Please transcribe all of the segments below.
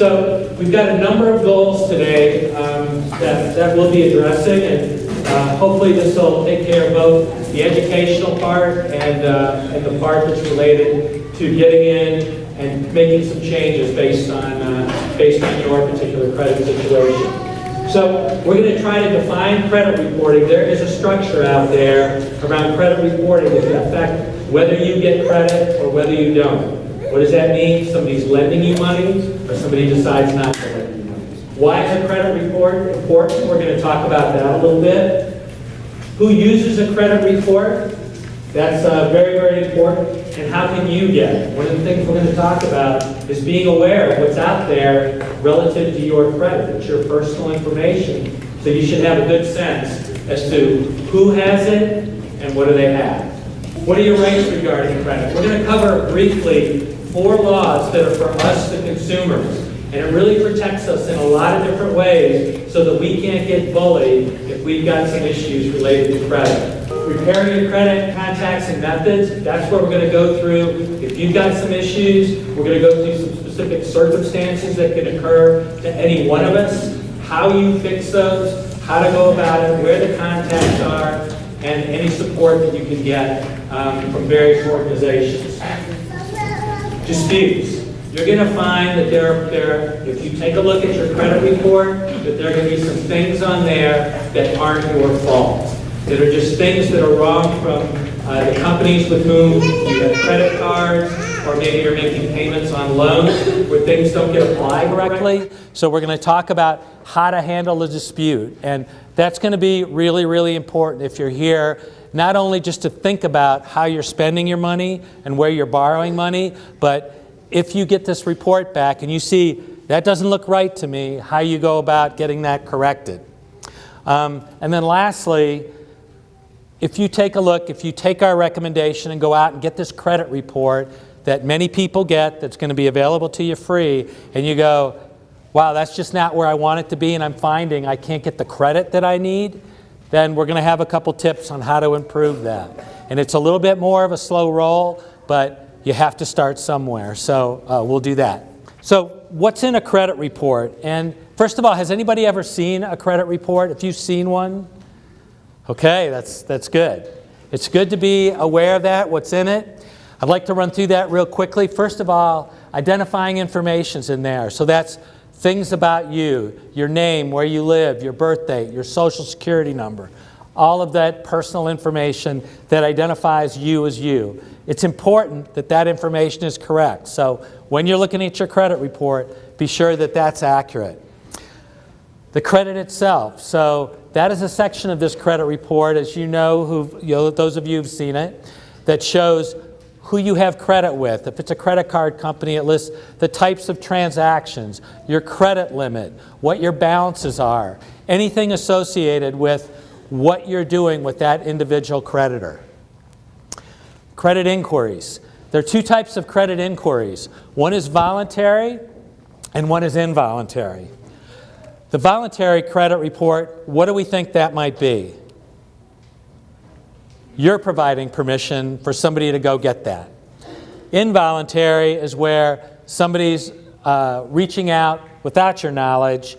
So we've got a number of goals today that we'll be addressing, and hopefully this will take care of both the educational part and the part that's related to getting in and making some changes based on your particular credit situation. So we're going to try to define credit reporting. There is a structure out there around credit reporting that can affect whether you get credit or whether you don't. What does that mean? Somebody's lending you money or somebody decides not to lend you money. Why is a credit report important? We're going to talk about that a little bit. Who uses a credit report? That's very, very important. And how can you get it? One of the things we're going to talk about is being aware of what's out there relative to your credit. It's your personal information. So you should have a good sense as to who has it and what do they have. What are your rights regarding credit? We're going to cover briefly 4 laws that are for us, the consumers. And it really protects us in a lot of different ways so that we can't get bullied if we've got some issues related to credit. Repairing your credit, contacts, and methods, that's where we're going to go through. If you've got some issues, we're going to go through some specific circumstances that can occur to any one of us, how you fix those, how to go about it, where the contacts are, and any support that you can get from various organizations. Disputes. You're going to find that if you take a look at your credit report, that there are going to be some things on there that aren't your fault. That are just things that are wrong from the companies with whom you have credit cards, or maybe you're making payments on loans where things don't get applied correctly. So we're going to talk about how to handle a dispute. And that's going to be really, really important if you're here, not only just to think about how you're spending your money and where you're borrowing money, but if you get this report back and you see that doesn't look right to me, how you go about getting that corrected. And then lastly, if you take a look, if you take our recommendation and go out and get this credit report that many people get that's going to be available to you free, and you go, wow, that's just not where I want it to be, and I'm finding I can't get the credit that I need, then we're going to have a couple tips on how to improve that. And it's a little bit more of a slow roll, but you have to start somewhere. So we'll do that. So what's in a credit report? And first of all, has anybody ever seen a credit report? If you've seen one? Okay, that's good. It's good to be aware of that, what's in it. I'd like to run through that real quickly. First of all, identifying information's in there. So that's things about you, your name, where you live, your birth date, your social security number, all of that personal information that identifies you as you. It's important that that information is correct. So when you're looking at your credit report, be sure that that's accurate. The credit itself. So that is a section of this credit report, as you know, those of you who've seen it, that shows who you have credit with. If it's a credit card company, it lists the types of transactions, your credit limit, what your balances are, anything associated with what you're doing with that individual creditor. Credit inquiries. There are 2 types of credit inquiries. One is voluntary and one is involuntary. The voluntary credit report, what do we think that might be? You're providing permission for somebody to go get that. Involuntary is where somebody's reaching out without your knowledge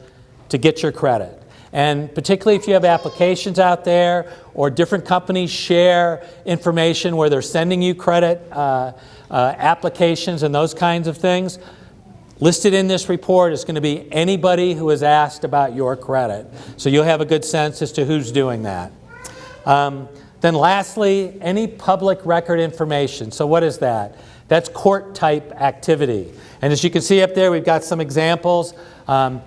to get your credit. And particularly if you have applications out there or different companies share information where they're sending you credit applications and those kinds of things, listed in this report is going to be anybody who is asked about your credit. So you'll have a good sense as to who's doing that. Then lastly, any public record information. So what is that? That's court-type activity. And as you can see up there, we've got some examples.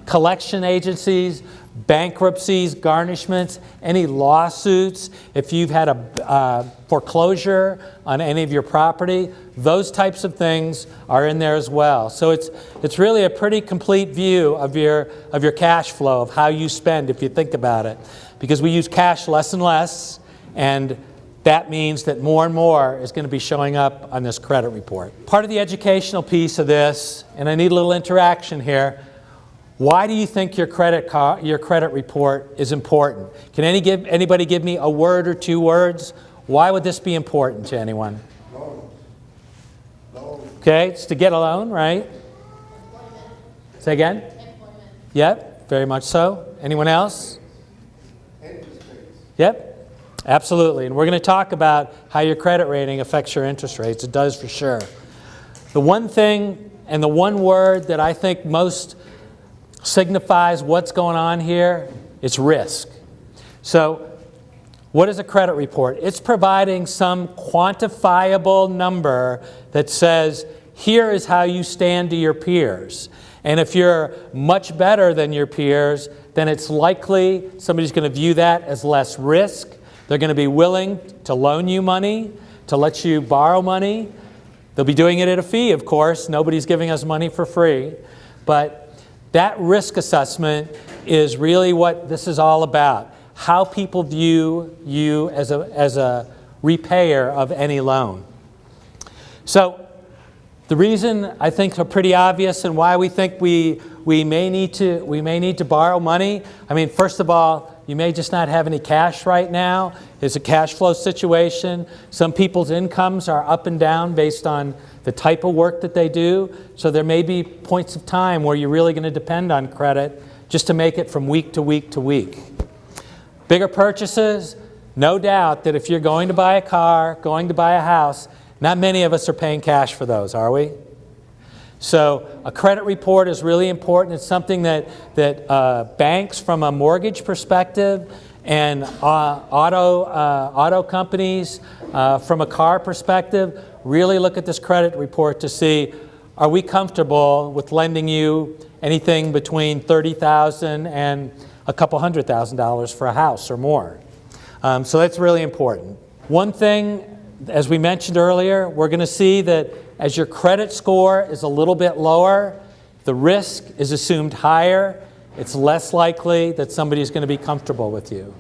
Collection agencies, bankruptcies, garnishments, any lawsuits, if you've had a foreclosure on any of your property, those types of things are in there as well. So it's really a pretty complete view of your cash flow, of how you spend if you think about it. Because we use cash less and less, and that means that more and more is going to be showing up on this credit report. Part of the educational piece of this, and I need a little interaction here, why do you think your credit report is important? Can anybody give me a word or 2 words? Why would this be important to anyone? Loan. Okay, it's to get a loan, right? Say again? Employment. Yep, very much so. Anyone else? Yep, absolutely. And we're going to talk about how your credit rating affects your interest rates. It does for sure. The one thing and the one word that I think most signifies what's going on here is risk. So what is a credit report? It's providing some quantifiable number that says, here is how you stand to your peers. And if you're much better than your peers, then it's likely somebody's going to view that as less risk. They're going to be willing to loan you money, to let you borrow money. They'll be doing it at a fee, of course. Nobody's giving us money for free. But that risk assessment is really what this is all about. How people view you as a repayer of any loan. So the reason I think are pretty obvious and why we think we may need to borrow money. I mean, first of all, you may just not have any cash right now. It's a cash flow situation. Some people's incomes are up and down based on the type of work that they do. So there may be points of time where you're really going to depend on credit just to make it from week to week to week. Bigger purchases, no doubt that if you're going to buy a car, going to buy a house, not many of us are paying cash for those, are we? So a credit report is really important. It's something that banks from a mortgage perspective and auto companies from a car perspective really look at this credit report to see, are we comfortable with lending you anything between $30,000 and a couple $100,000 for a house or more. So that's really important. One thing, as we mentioned earlier, we're going to see that as your credit score is a little bit lower, the risk is assumed higher. It's less likely that somebody's going to be comfortable with you.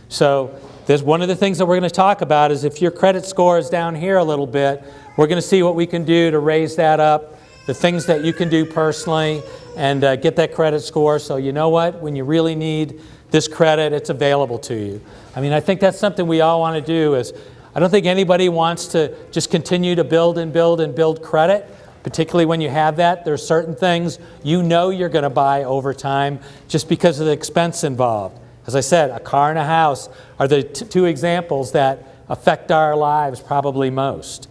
So there's one of the things that we're going to talk about is if your credit score is down here a little bit, we're going to see what we can do to raise that up, the things that you can do personally, and get that credit score so you know what, when you really need this credit, it's available to you. I mean, I think that's something we all want to do. Is I don't think anybody wants to just continue to build and build and build credit, particularly when you have that. There are certain things you know you're going to buy over time just because of the expense involved. As I said, a car and a house are the two examples that affect our lives probably most.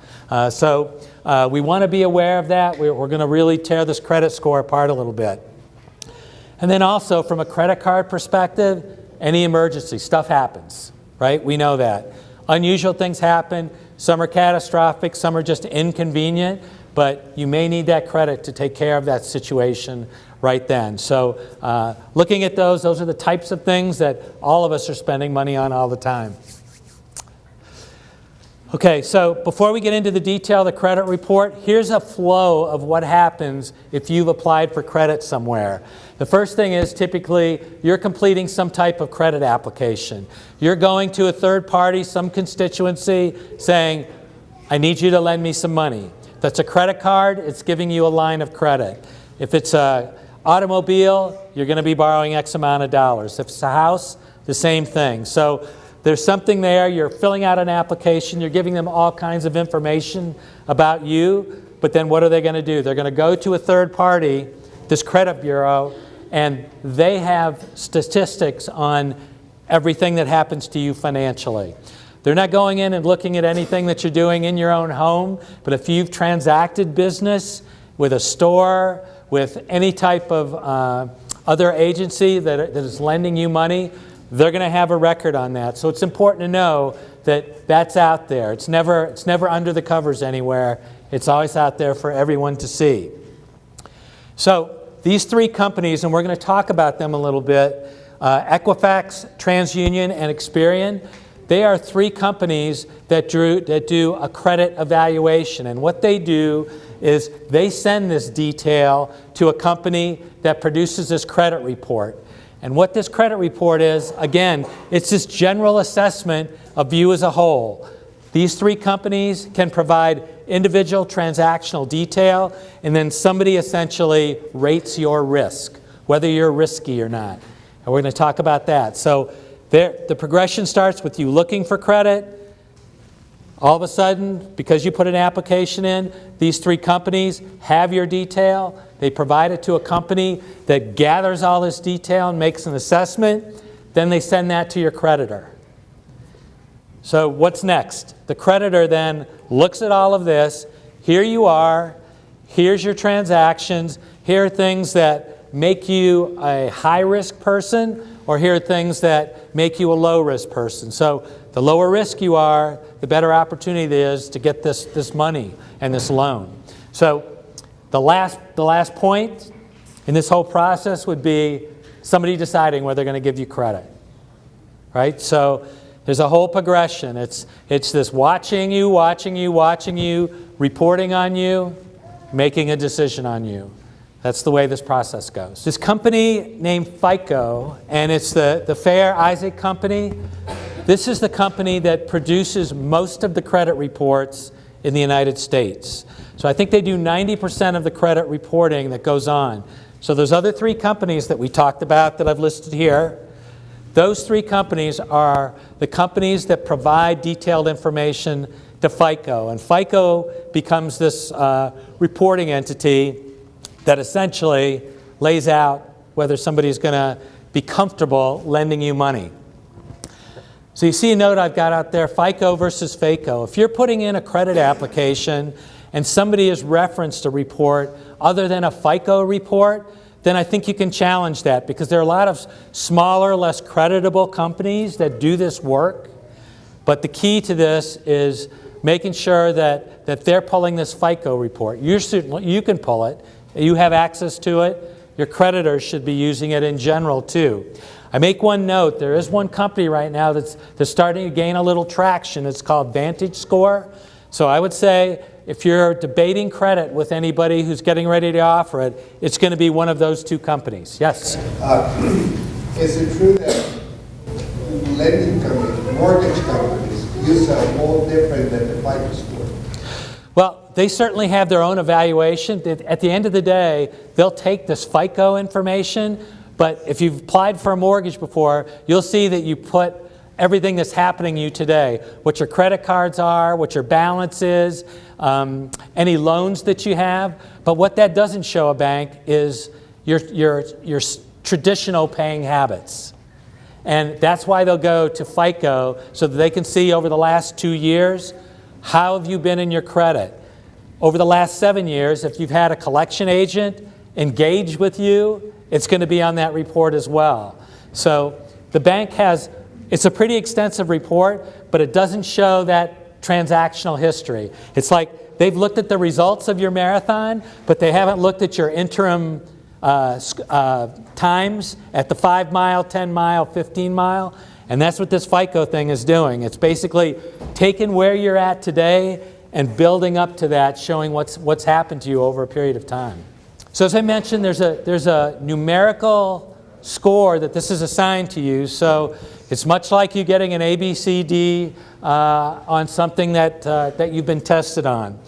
So we want to be aware of that. We're going to really tear this credit score apart a little bit. And then also from a credit card perspective, any emergency, stuff happens, right? We know that. Unusual things happen. Some are catastrophic, some are just inconvenient, but you may need that credit to take care of that situation right then. So looking at those are the types of things that all of us are spending money on all the time. Okay, so before we get into the detail of the credit report, here's a flow of what happens if you've applied for credit somewhere. The first thing is typically you're completing some type of credit application. You're going to a third party, some constituency, saying, I need you to lend me some money. If that's a credit card, it's giving you a line of credit. If it's an automobile, you're going to be borrowing X amount of dollars. If it's a house, the same thing. So there's something there, you're filling out an application, you're giving them all kinds of information about you, but then what are they going to do? They're going to go to a third party, this credit bureau, and they have statistics on everything that happens to you financially. They're not going in and looking at anything that you're doing in your own home, but if you've transacted business with a store, with any type of other agency that is lending you money, they're going to have a record on that. So it's important to know that that's out there. It's never under the covers anywhere. It's always out there for everyone to see. So these three companies, and we're going to talk about them a little bit, Equifax, TransUnion, and Experian, they are three companies that do a credit evaluation. And what they do is they send this detail to a company that produces this credit report. And what this credit report is, again, it's this general assessment of you as a whole. These three companies can provide individual transactional detail, and then somebody essentially rates your risk, whether you're risky or not. And we're going to talk about that. So the progression starts with you looking for credit. All of a sudden, because you put an application in, these 3 companies have your detail. They provide it to a company that gathers all this detail and makes an assessment. Then they send that to your creditor. So what's next? The creditor then looks at all of this. Here you are. Here's your transactions. Here are things that make you a high-risk person, or here are things that make you a low-risk person. So the lower risk you are, the better opportunity there is to get this money and this loan. So the last point in this whole process would be somebody deciding whether they're going to give you credit. Right? So there's a whole progression. It's this watching you, reporting on you, making a decision on you. That's the way this process goes. This company named FICO, and it's the Fair Isaac Company. This is the company that produces most of the credit reports in the United States. So I think they do 90% of the credit reporting that goes on. So those other 3 companies that we talked about that I've listed here, those 3 companies are the companies that provide detailed information to FICO. And FICO becomes this reporting entity that essentially lays out whether somebody's going to be comfortable lending you money. So you see a note I've got out there, FICO versus FACO. If you're putting in a credit application and somebody has referenced a report other than a FICO report, then I think you can challenge that, because there are a lot of smaller, less creditable companies that do this work. But the key to this is making sure that they're pulling this FICO report. You can pull it. You have access to it. Your creditors should be using it in general too. I make one note. There is one company right now that's starting to gain a little traction. It's called VantageScore. So I would say if you're debating credit with anybody who's getting ready to offer it, it's going to be one of those 2 companies. Yes? Is it true that lending companies, mortgage companies, use a whole different than the FICO score? Well, they certainly have their own evaluation. At the end of the day, they'll take this FICO information, but if you've applied for a mortgage before, you'll see that you put everything that's happening to you today, what your credit cards are, what your balance is, any loans that you have. But what that doesn't show a bank is your traditional paying habits. And that's why they'll go to FICO, so that they can see over the last 2 years, how have you been in your credit? Over the last 7 years, if you've had a collection agent engage with you, it's going to be on that report as well. So the bank it's a pretty extensive report, but it doesn't show that transactional history. It's like they've looked at the results of your marathon, but they haven't looked at your interim times at the 5 mile, 10 mile, 15 mile. And that's what this FICO thing is doing. It's basically taking where you're at today and building up to that, showing what's happened to you over a period of time. So as I mentioned, there's a numerical score that this is assigned to you. So it's much like you getting an A, B, C, D on something that you've been tested on.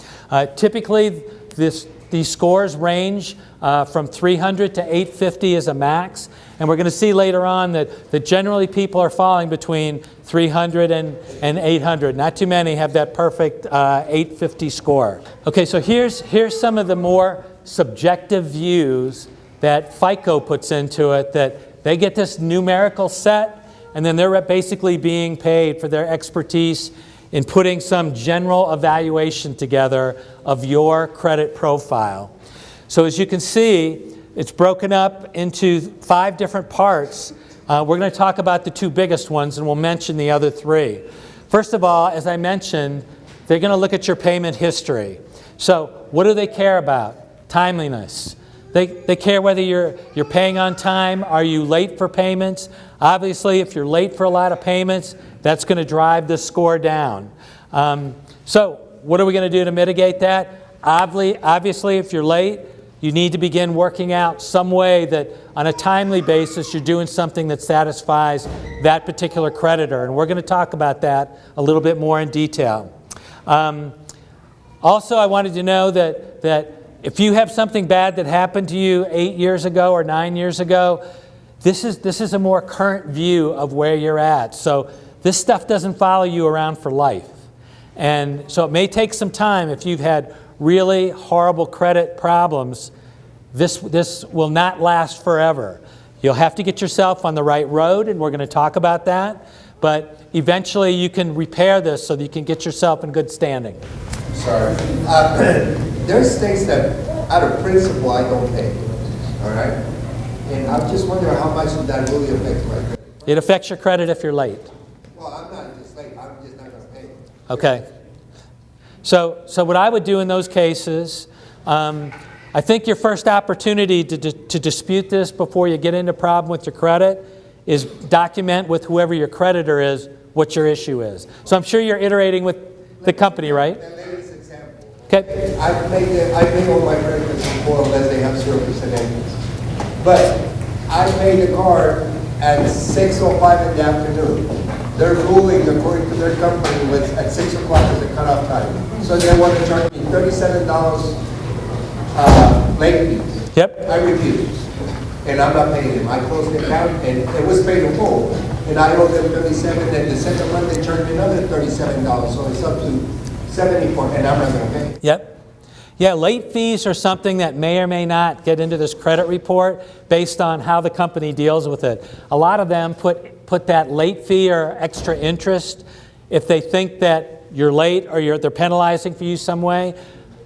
Typically, these scores range from 300 to 850 as a max. And we're going to see later on that generally people are falling between 300 and 800. Not too many have that perfect 850 score. Okay, so here's some of the more subjective views that FICO puts into it, that they get this numerical set, and then they're basically being paid for their expertise in putting some general evaluation together of your credit profile. So as you can see, it's broken up into 5 different parts. We're going to talk about the 2 biggest ones, and we'll mention the other 3. First of all, as I mentioned, they're going to look at your payment history. So what do they care about? Timeliness. They care whether you're paying on time. Are you late for payments? Obviously, if you're late for a lot of payments, that's going to drive the score down. So what are we going to do to mitigate that? Obviously, if you're late, you need to begin working out some way that on a timely basis you're doing something that satisfies that particular creditor. And we're going to talk about that a little bit more in detail. Also, I wanted to know that if you have something bad that happened to you 8 years ago or 9 years ago, this is a more current view of where you're at. So this stuff doesn't follow you around for life. And so it may take some time. If you've had really horrible credit problems, this will not last forever. You'll have to get yourself on the right road, and we're going to talk about that. But eventually you can repair this so that you can get yourself in good standing. Sorry. There's things that, out of principle, I don't pay. All right? And I'm just wondering how much that really affects my credit. It affects your credit if you're late. Well, I'm not just late. I'm just not going to pay. Okay. So what I would do in those cases, I think your first opportunity to dispute this before you get into a problem with your credit is document with whoever your creditor is what your issue is. So I'm sure you're iterating with the company, right? The latest example. Okay. I pay all my credit cards before unless they have 0% interest. But I pay the card at 6:05 in the afternoon. They're ruling according to their company was at 6 o'clock is the cutoff time. So they want to charge me $37 late fees. Yep. I refuse. And I'm not paying them. I closed the account and it was paid in full. And I owe them $37, and the second month they charged me another $37. So it's up to $74, and I'm not going to pay. Yep. Yeah, late fees are something that may or may not get into this credit report based on how the company deals with it. A lot of them put that late fee or extra interest if they think that you're late or they're penalizing for you some way.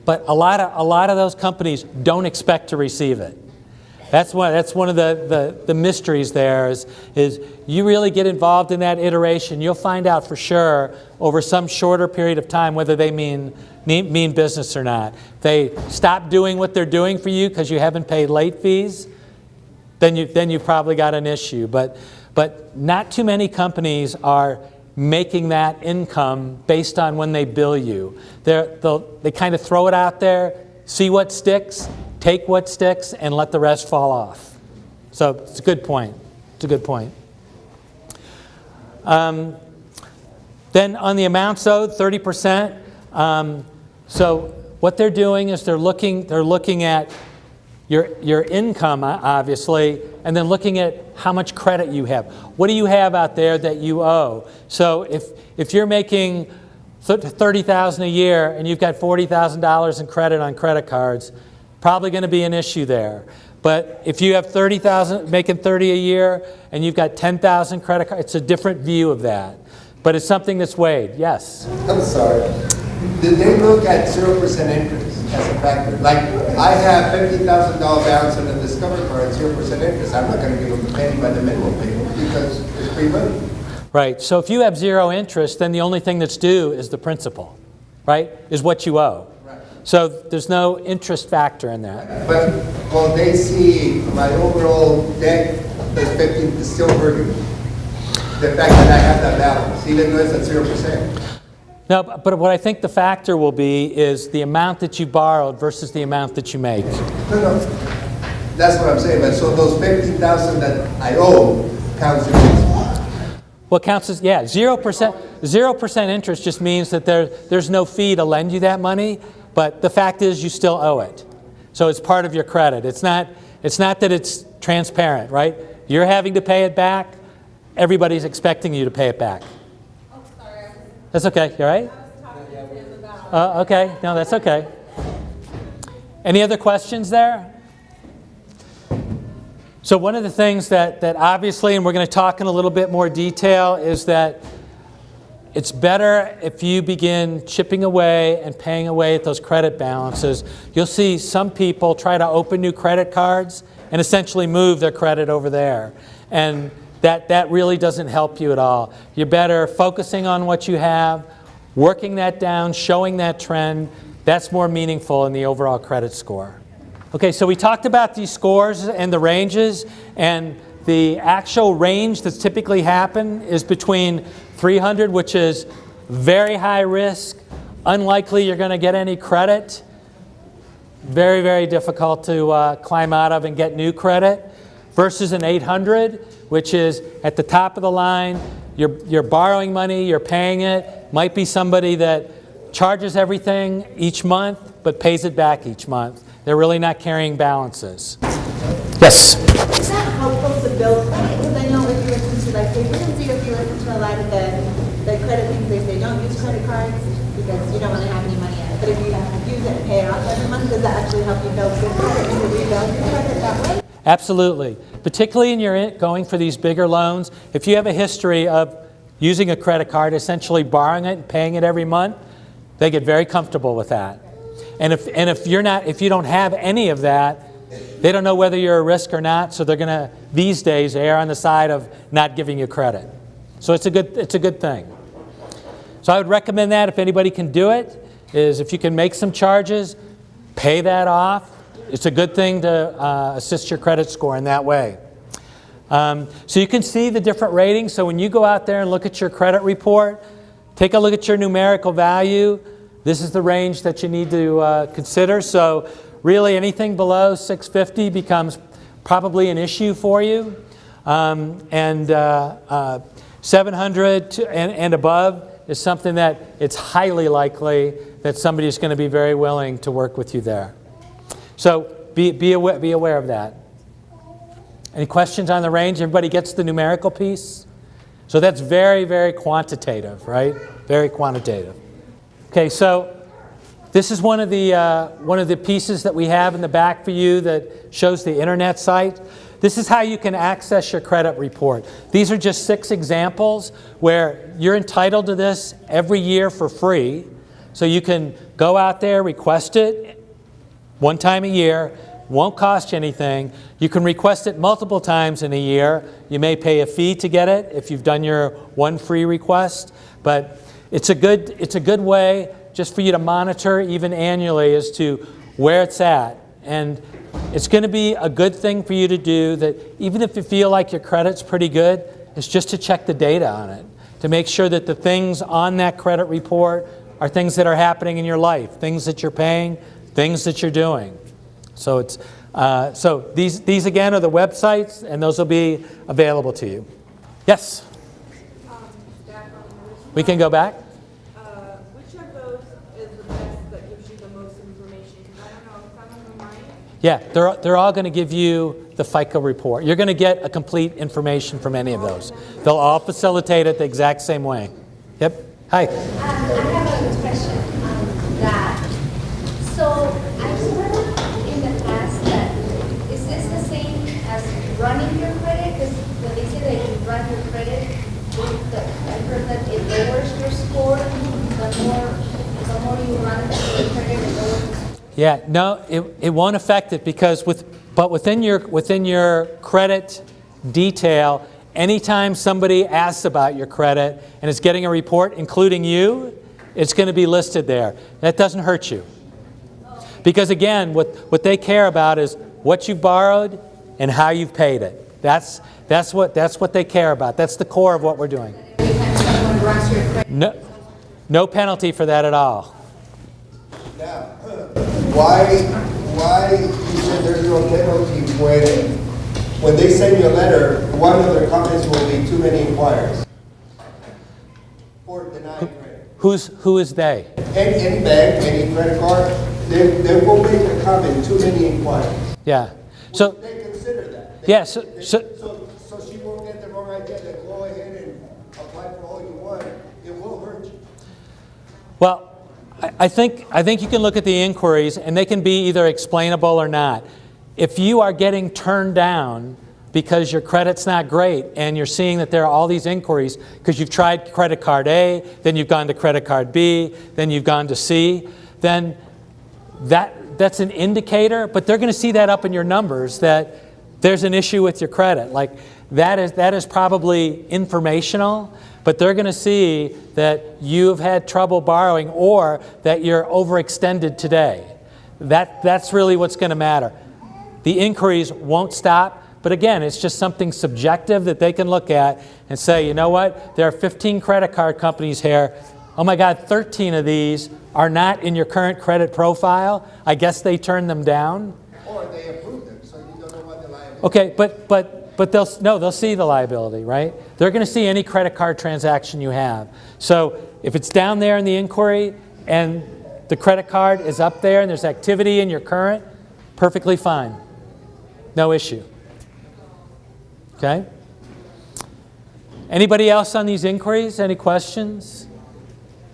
But a lot of those companies don't expect to receive it. That's one of the mysteries there is you really get involved in that iteration, you'll find out for sure over some shorter period of time whether they mean business or not. If they stop doing what they're doing for you because you haven't paid late fees, then you've probably got an issue. But not too many companies are making that income based on when they bill you. They kind of throw it out there, see what sticks, take what sticks, and let the rest fall off. So it's a good point. It's a good point. Then on the amounts owed, 30%. So what they're doing is they're looking at your income, obviously, and then looking at how much credit you have. What do you have out there that you owe? So if you're making $30,000 a year and you've got $40,000 in credit on credit cards, probably going to be an issue there. But if you have $30,000, making $30 a year, and you've got $10,000 credit cards, it's a different view of that. But it's something that's weighed. Yes? I'm sorry. Did they look at 0% interest as a factor? Like, I have $50,000 balance on the Discover card at 0% interest. I'm not going to give them a penny by the minimum payment because it's free money. Right. So if you have zero interest, then the only thing that's due is the principal, right? Is what you owe. So there's no interest factor in that. But will they see my overall debt is still hurting me? The fact that I have that balance, even though it's at 0%. No, but what I think the factor will be is the amount that you borrowed versus the amount that you make. No. That's what I'm saying. But so those $50,000 that I owe counts against me. What counts as, 0% interest just means that there's no fee to lend you that money. But the fact is you still owe it. So it's part of your credit. It's not that it's transparent, right? You're having to pay it back. Everybody's expecting you to pay it back. Oh, sorry. That's okay. You all right? I was talking to him about... Okay. No, that's okay. Any other questions there? So one of the things that obviously, and we're going to talk in a little bit more detail, is that it's better if you begin chipping away and paying away at those credit balances. You'll see some people try to open new credit cards and essentially move their credit over there. And that really doesn't help you at all. You're better focusing on what you have, working that down, showing that trend. That's more meaningful in the overall credit score. Okay, so we talked about these scores and the ranges, and the actual range that's typically happen is between 300, which is very high risk, unlikely you're going to get any credit, very, very difficult to climb out of and get new credit, versus an 800, which is at the top of the line. You're borrowing money, you're paying it. Might be somebody that charges everything each month, but pays it back each month. They're really not carrying balances. Yes? Is that helpful to build credit? Because I know if you listen to, like, say, frequency, if you listen to a lot of the credit things, they say don't use credit cards because help you build good credit? Can you rebuild your credit that way? Absolutely. Particularly in your going for these bigger loans, if you have a history of using a credit card, essentially borrowing it and paying it every month, they get very comfortable with that. And if you don't have any of that, they don't know whether you're a risk or not, so they're going to these days err on the side of not giving you credit. So it's a good thing. So I would recommend that if anybody can do it, is if you can make some charges, pay that off. It's a good thing to assist your credit score in that way. So you can see the different ratings. So when you go out there and look at your credit report, take a look at your numerical value. This is the range that you need to consider. So really anything below 650 becomes probably an issue for you. 700 and above is something that it's highly likely that somebody is going to be very willing to work with you there. So be aware of that. Any questions on the range? Everybody gets the numerical piece? So that's very, very quantitative, right? Very quantitative. Okay, so this is one of the pieces that we have in the back for you that shows the internet site. This is how you can access your credit report. These are just 6 examples where you're entitled to this every year for free. So you can go out there, request it one time a year, won't cost you anything. You can request it multiple times in a year. You may pay a fee to get it if you've done your one free request, but it's a good way just for you to monitor even annually as to where it's at. And it's going to be a good thing for you to do that even if you feel like your credit's pretty good, it's just to check the data on it, to make sure that the things on that credit report are things that are happening in your life, things that you're paying, things that you're doing. So it's so these again are the websites, and those will be available to you. Yes? We can go back. Which of those is the best that gives you the most information? Because I don't know, some of them might. Yeah, they're all going to give you the FICO report. You're going to get a complete information from any of those. They'll all facilitate it the exact same way. Yep. Hi. I have a question on that. So I've heard in the past that, is this the same as running your credit? Because when they say that you run your credit, I've heard that it lowers your score. The more you run your credit, it lowers the score. Yeah, no, it won't affect it because within your credit detail, anytime somebody asks about your credit and is getting a report, including you, it's going to be listed there. That doesn't hurt you. Because again, what they care about is what you've borrowed and how you've paid it. That's what they care about. That's the core of what we're doing. Every time someone runs your credit. No penalty for that at all. Now, why you said there's no penalty when they send you a letter, one of their comments will be too many inquiries or denied credit. Who is they? Any bank, any credit card, they will make a comment, too many inquiries. Yeah. So They consider that. yeah. So she won't get the wrong idea that go ahead and apply for all you want. It will hurt you. Well, I think you can look at the inquiries, and they can be either explainable or not. If you are getting turned down because your credit's not great, and you're seeing that there are all these inquiries because you've tried credit card A, then you've gone to credit card B, then you've gone to C, then that's an indicator, but they're going to see that up in your numbers that there's an issue with your credit. Like that is probably informational, but they're going to see that you've had trouble borrowing or that you're overextended today. That's really what's going to matter. The inquiries won't stop, but again, it's just something subjective that they can look at and say, you know what, there are 15 credit card companies here. Oh my God, 13 of these are not in your current credit profile. I guess they turned them down. Or they approve them, so you don't know what the liability. Okay, but they'll see the liability, right? They're going to see any credit card transaction you have. So if it's down there in the inquiry and the credit card is up there and there's activity in your current, perfectly fine. No issue. Okay? Anybody else on these inquiries? Any questions?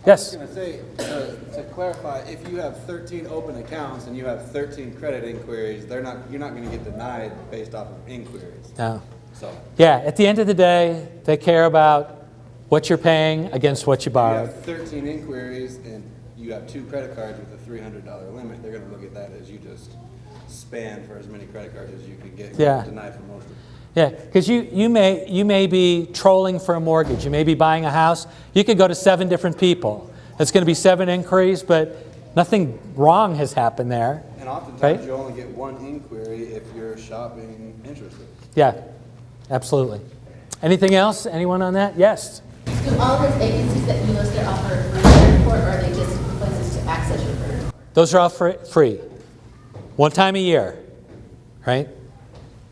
Yes? I was going to say, to clarify, if you have 13 open accounts and you have 13 credit inquiries, you're not going to get denied based off of inquiries. No. So Yeah, at the end of the day, they care about what you're paying against what you if you borrowed. have 13 inquiries and you have 2 credit cards with a $300 limit, they're going to look at that as you just spanned for as many credit cards as you can get. Yeah. Denied for most of them. Yeah, because you may be trolling for a mortgage. You may be buying a house. You could go to 7 different people. It's going to be 7 inquiries, but nothing wrong has happened there. And oftentimes Right? you only get 1 inquiry if you're shopping interest rates. Yeah, absolutely. Anything else? Anyone on that? Yes. Do all the agencies that you listed offer a free credit report, or are they just places to access your credit report? Those are all free. One time a year, right?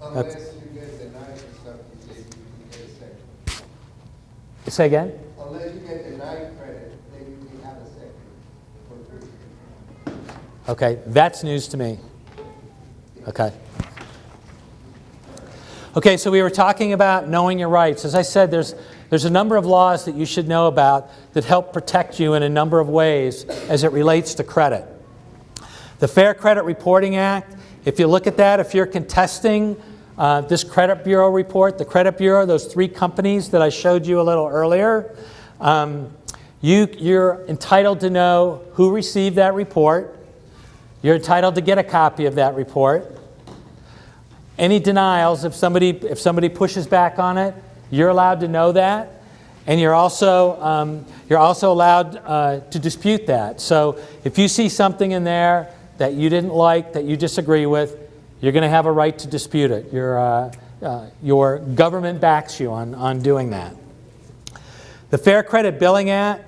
Unless you get denied or something, you get a second. Say again? Unless you get denied credit, then you can have a second for free. Okay, that's news to me. Okay. Okay, so we were talking about knowing your rights. As I said, there's a number of laws that you should know about that help protect you in a number of ways as it relates to credit. The Fair Credit Reporting Act, if you look at that, if you're contesting this credit bureau report, the credit bureau, those 3 companies that I showed you a little earlier, you're entitled to know who received that report. You're entitled to get a copy of that report. Any denials, if somebody pushes back on it, you're allowed to know that, and you're also allowed to dispute that. So if you see something in there that you didn't like, that you disagree with, you're going to have a right to dispute it. Your government backs you on doing that. The Fair Credit Billing Act,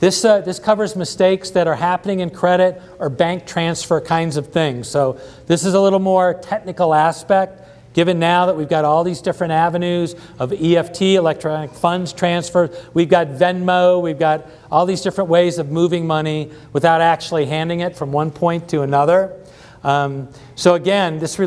this covers mistakes that are happening in credit or bank transfer kinds of things. So this is a little more technical aspect, given now that we've got all these different avenues of EFT, electronic funds transfer. We've got Venmo. We've got all these different ways of moving money without actually handing it from one point to another. So again, this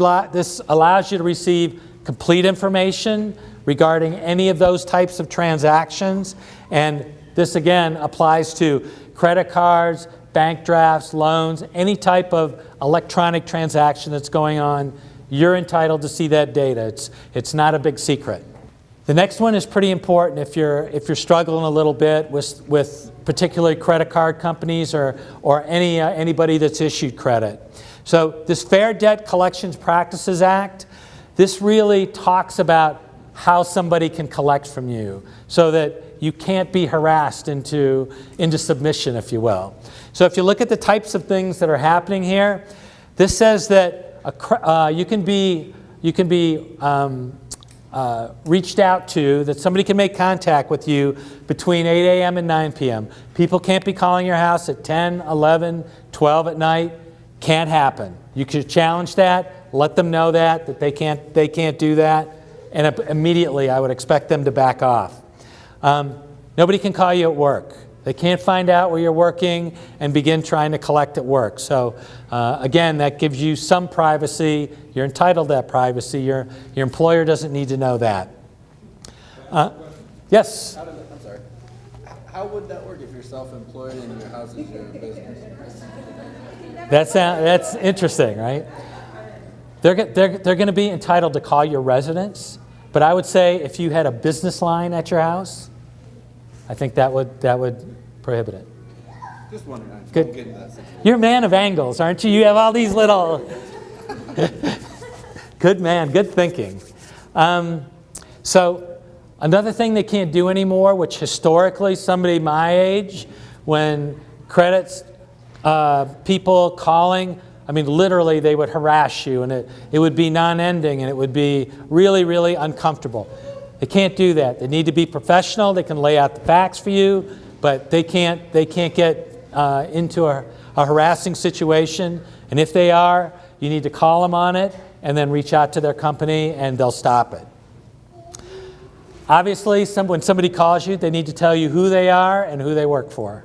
allows you to receive complete information regarding any of those types of transactions. And this, again, applies to credit cards, bank drafts, loans, any type of electronic transaction that's going on. You're entitled to see that data. It's not a big secret. The next one is pretty important if you're struggling a little bit with particularly credit card companies or anybody that's issued credit. So this Fair Debt Collections Practices Act, this really talks about how somebody can collect from you so that you can't be harassed into submission, if you will. So if you look at the types of things that are happening here, this says that you can be reached out to, that somebody can make contact with you between 8 a.m. and 9 p.m. People can't be calling your house at 10, 11, 12 at night. Can't happen. You could challenge that, let them know that they can't do that, and immediately I would expect them to back off. Nobody can call you at work. They can't find out where you're working and begin trying to collect at work. So again, that gives you some privacy. You're entitled to that privacy. Your employer doesn't need to know that. Yes? I'm sorry. How would that work if you're self-employed and your house is your business? That's interesting, right? They're going to be entitled to call your residence, but I would say if you had a business line at your house, I think that would prohibit it. Just wondering. Good. I'm getting that situation. You're a man of angles, aren't you? You have all these little... Good man, good thinking. So another thing they can't do anymore, which historically somebody my age, when credits people calling, I mean, literally they would harass you, and it would be non-ending, and it would be really, really uncomfortable. They can't do that. They need to be professional. They can lay out the facts for you, but they can't get into a harassing situation. And if they are, you need to call them on it and then reach out to their company, and they'll stop it. Obviously, when somebody calls you, they need to tell you who they are and who they work for.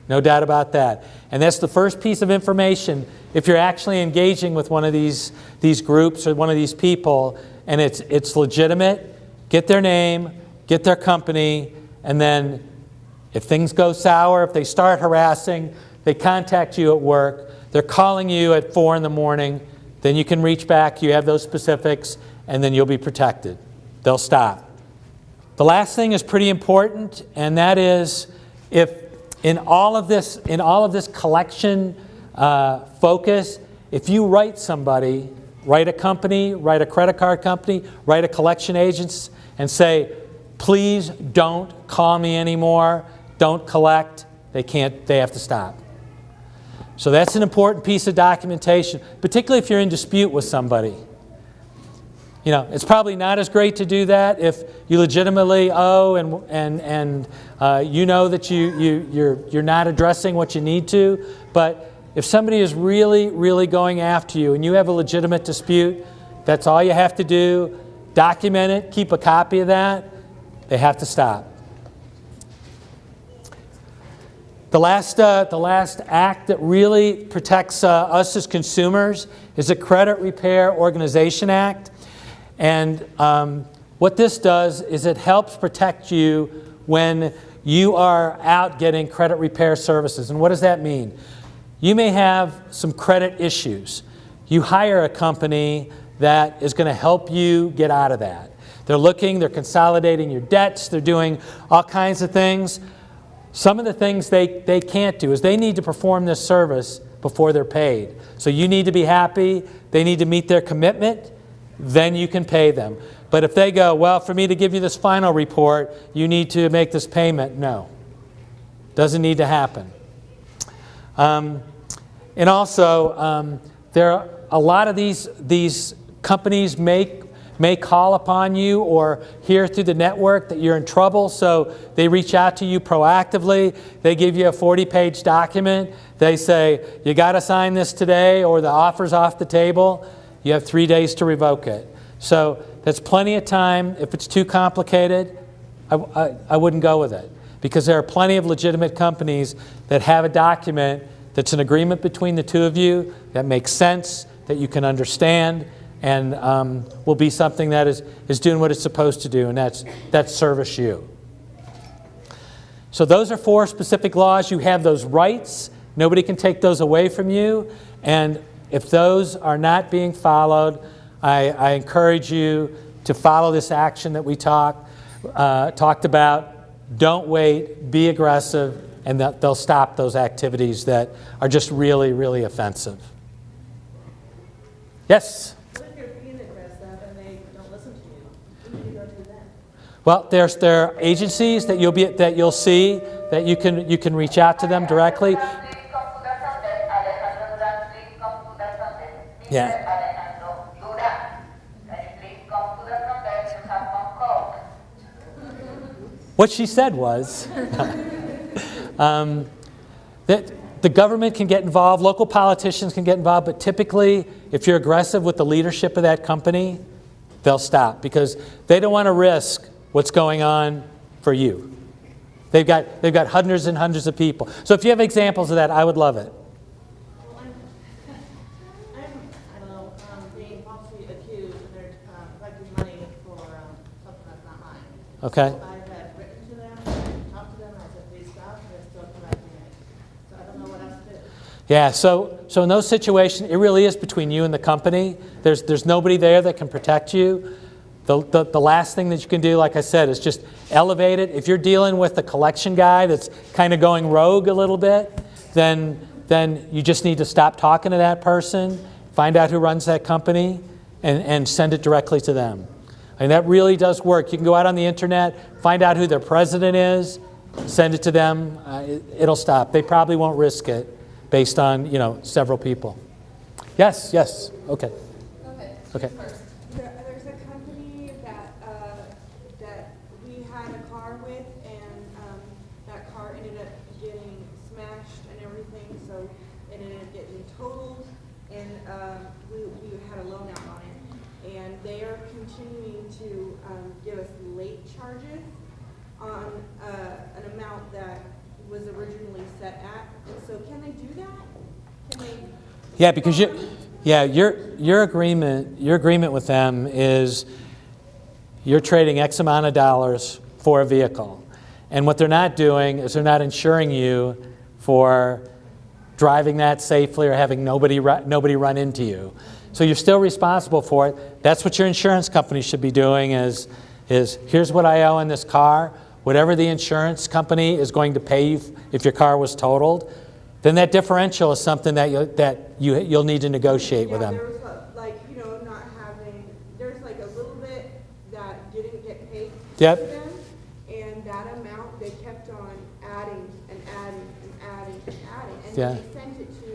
No doubt about that. And that's the first piece of information. If you're actually engaging with one of these groups or one of these people, and it's legitimate, get their name, get their company, and then If things go sour, if they start harassing, they contact you at work, they're calling you at 4 in the morning, then you can reach back, you have those specifics, and then you'll be protected. They'll stop. The last thing is pretty important, and that is if in all of this collection focus, if you write somebody, write a company, write a credit card company, write a collection agent, and say, please don't call me anymore, don't collect, they have to stop. So that's an important piece of documentation, particularly if you're in dispute with somebody. You know, it's probably not as great to do that if you legitimately owe and you know that you're not addressing what you need to. But if somebody is really, really going after you and you have a legitimate dispute, that's all you have to do. Document it, keep a copy of that. They have to stop. The last act that really protects us as consumers is the Credit Repair Organization Act. And what this does is it helps protect you when you are out getting credit repair services. And what does that mean? You may have some credit issues. You hire a company that is going to help you get out of that. They're consolidating your debts, they're doing all kinds of things. Some of the things they can't do is they need to perform this service before they're paid. So you need to be happy, they need to meet their commitment, then you can pay them. But if they go, well, for me to give you this final report, you need to make this payment, no. Doesn't need to happen. And also, there are a lot of these companies may call upon you or hear through the network that you're in trouble, so they reach out to you proactively. They give you a 40-page document. They say, you got to sign this today or the offer's off the table. You have 3 days to revoke it. So that's plenty of time. If it's too complicated, I wouldn't go with it, because there are plenty of legitimate companies that have a document that's an agreement between the two of you that makes sense, that you can understand, and will be something that is doing what it's supposed to do, and that's service you. So those are 4 specific laws. You have those rights. Nobody can take those away from you. And if those are not being followed, I encourage you to follow this action that we talked about. Don't wait. Be aggressive, and they'll stop those activities that are just really, really offensive. Yes? What if you're being aggressive and they don't listen to you? Who do you go to then? Well, there are agencies that you'll see that you can reach out to them directly. Yeah. What she said was that the government can get involved, local politicians can get involved, but typically, if you're aggressive with the leadership of that company, they'll stop because they don't want to risk what's going on for you. They've got hundreds and hundreds of people. So if you have examples of that, I would love it. Well, I don't know, being falsely accused and they're collecting money for something that's not mine. Okay? So I have written to them, talked to them, I said, please stop, and they're still collecting it. So I don't know what else to do. Yeah, so in those situations, it really is between you and the company. There's nobody there that can protect you. The last thing that you can do, like I said, is just elevate it. If you're dealing with the collection guy that's kind of going rogue a little bit, then you just need to stop talking to that person, find out who runs that company, and send it directly to them. And that really does work. You can go out on the internet, find out who their president is, send it to them. It'll stop. They probably won't risk it based on, several people. Yes, okay. Okay. There's a company that we had a car with, and that car ended up getting smashed and everything, so it ended up getting totaled, and we had a loan out on it. And they are continuing to give us late charges on an amount that was originally set at. So can they do that? Can they? Yeah, because your agreement with them is you're trading X amount of dollars for a vehicle. And what they're not doing is they're not insuring you for driving that safely or having nobody run into you. So you're still responsible for it. That's what your insurance company should be doing is here's what I owe in this car. Whatever the insurance company is going to pay you if your car was totaled, then that differential is something that you'll need to negotiate with them. There was not having, there's like a little bit that didn't get paid Yep. to them, and that amount they kept on adding and adding and adding and adding, and Yeah. then they sent it to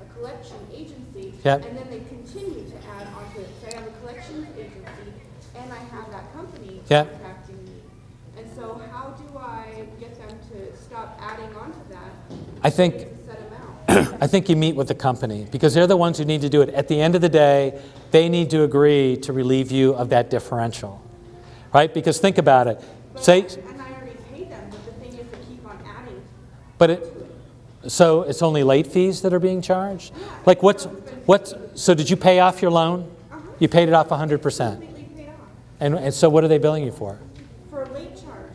a collection agency, Yep. and then they continue to add onto it. So I have a collections agency, and I have that company Yep. contacting me. And so how do I get them to stop adding onto that? I think It's a set amount. I think you meet with the company because they're the ones who need to do it. At the end of the day, they need to agree to relieve you of that differential, right? Because think about it. And I already paid them, but the thing is they keep on adding. So it's only late fees that are being charged? Like so did you pay off your loan? You paid it off 100%. Completely paid off And so what are they billing you for? for a late charge.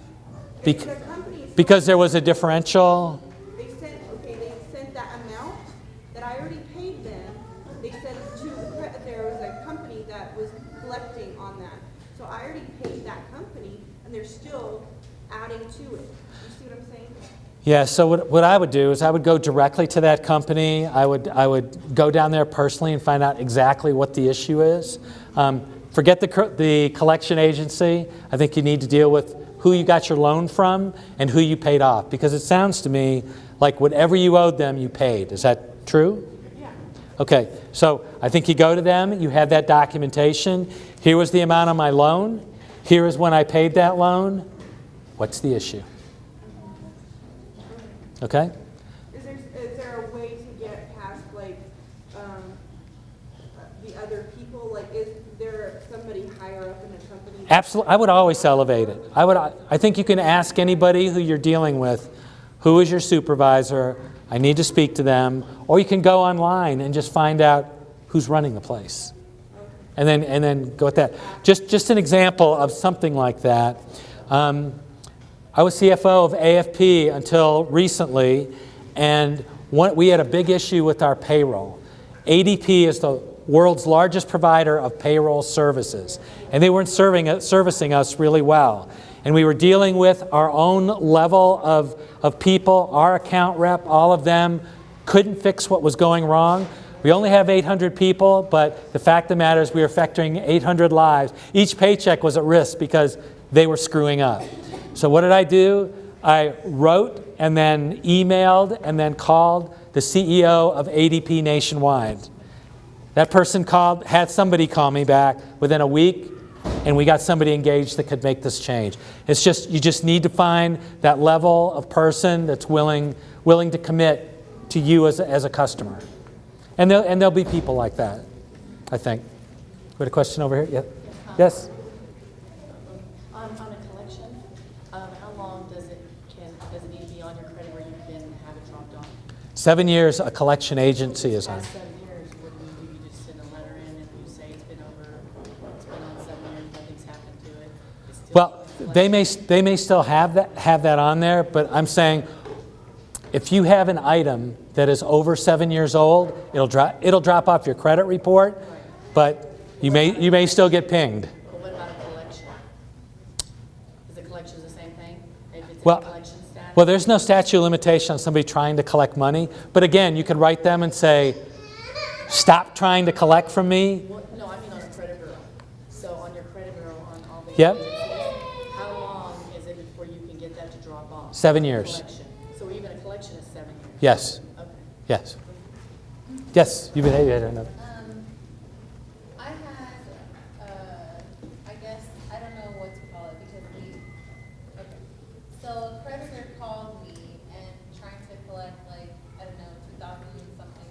Bec- The company is- Because there was a differential? They sent that amount that I already paid them. They sent to there was a company that was collecting on that. So I already paid that company, and they're still adding to it. You see what I'm saying? Yeah, so what I would do is I would go directly to that company. I would go down there personally and find out exactly what the issue is. Forget the collection agency. I think you need to deal with who you got your loan from and who you paid off. Because it sounds to me like whatever you owed them, you paid. Is that true? Yeah. Okay, so I think you go to them, you have that documentation. Here was the amount on my loan. Here is when I paid that loan. What's the issue? Okay? Is there a way to get past the other people? Like, is there somebody higher up in the company? Absolutely. I would always elevate it. I think you can ask anybody who you're dealing with, who is your supervisor? I need to speak to them. Or you can go online and just find out who's running the place. And then go with that. Just an example of something like that. I was CFO of AFP until recently, and we had a big issue with our payroll. ADP is the world's largest provider of payroll services, and they weren't servicing us really well. And we were dealing with our own level of people, our account rep, all of them couldn't fix what was going wrong. We only have 800 people, but the fact of the matter is we were affecting 800 lives. Each paycheck was at risk because they were screwing up. So what did I do? I wrote and then emailed and then called the CEO of ADP nationwide. That person had somebody call me back within a week, and we got somebody engaged that could make this change. It's just, you just need to find that level of person that's willing to commit to you as a customer. And there'll be people like that, I think. We had a question over here? Yeah. Yes? On a collection, how long does it need to be on your credit where you can have it dropped off? 7 years a collection agency is on. Past 7 years, what do? You just send a letter in and you say it's been on 7 years, nothing's happened to it. It's still Well, collected. they may still have that on there, but I'm saying if you have an item that is over 7 years old, it'll drop off your credit report, but you may still get pinged. But what about a collection? Is the collection the same thing? If it's in Well, collection status? Well, there's no statute of limitation on somebody trying to collect money, but again, you could write them and say, stop trying to collect from me. Well, no, I mean on a credit bureau. So on your credit bureau, on all the Yep. agencies, how long is it before you can get that to drop off? 7 years. Collection. So even a collection is 7 years? Yes, Okay. yes. Yes, you had another. I had, I guess, I don't know what to call it because okay. So a creditor called me and trying to collect like, I don't know, $2,000-something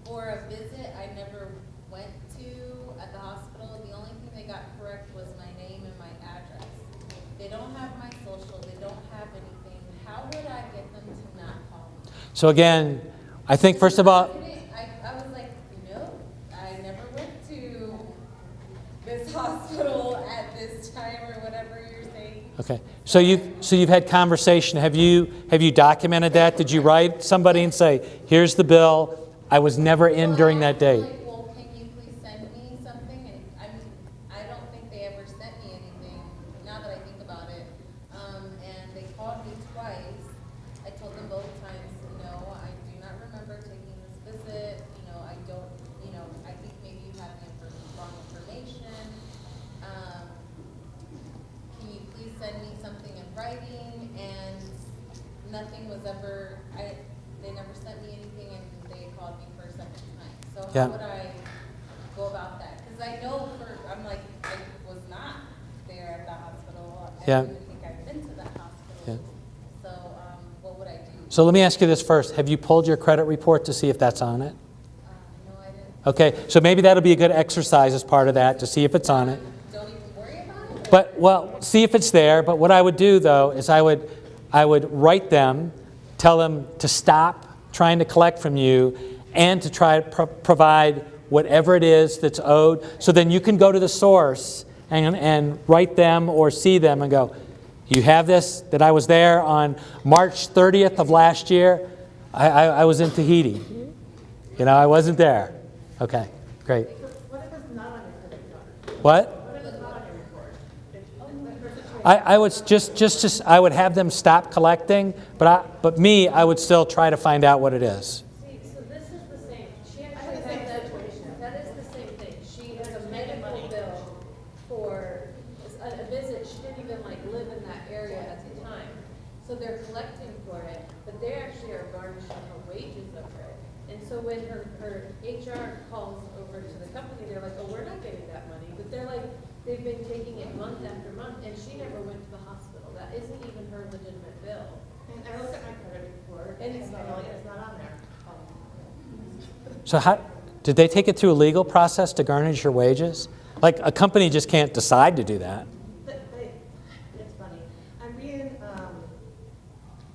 for a visit I never went to at the hospital. The only thing they got correct was my name and my address. They don't have my social, they don't have anything. How would I get them to not call me? So again, I think first of all, I was like, no, I never went to this hospital at this time or whatever you're saying. Okay, so you've had conversation, have you documented that? Did you write somebody and say, here's the bill, I was never in during that date? Like, well, can you please send me something? And I don't think they ever sent me anything, now that I think about it. And they called me twice. I told them both times, no, I do not remember taking this visit. I don't, I think maybe you have the wrong information. Can you please send me something in writing? And nothing was ever, they never sent me anything, and they called me for a second time. So Yeah. how would I go about that? Because I know I'm like, I was not there at the hospital. I Yeah. don't even think I've been to that hospital. Yeah. So what would I do? So let me ask you this first. Have you pulled your credit report to see if that's on it? No, I didn't. Okay, so maybe that'll be a good exercise as part of that to see if it's on it. Don't even worry about it? But, well, see if it's there. But what I would do, though, is I would write them, tell them to stop trying to collect from you and to try to provide whatever it is that's owed. So then you can go to the source and write them or see them and go, you have this, that I was there on March 30th of last year. I was in Tahiti. I wasn't there. Okay, great. What if it's not on your credit card? What? What if it's not on your report? I would just I would have them stop collecting, but I would still try to find out what it is. See, so this is the same, she actually had that is the same thing. She had a medical bill for a visit, she didn't even live in that area at the time. So they're collecting for it, but they actually are garnishing her wages of her. And so when her HR calls over to the company, they're like, oh, we're not getting that money, but they're like, they've been taking it month after month, and she never went to the hospital. That isn't even her legitimate bill. And I looked at my credit report, And and it's not on there. it's not on there. So how did they take it through a legal process to garnish your wages? Like a company just can't decide to do that. It's funny. I'm being,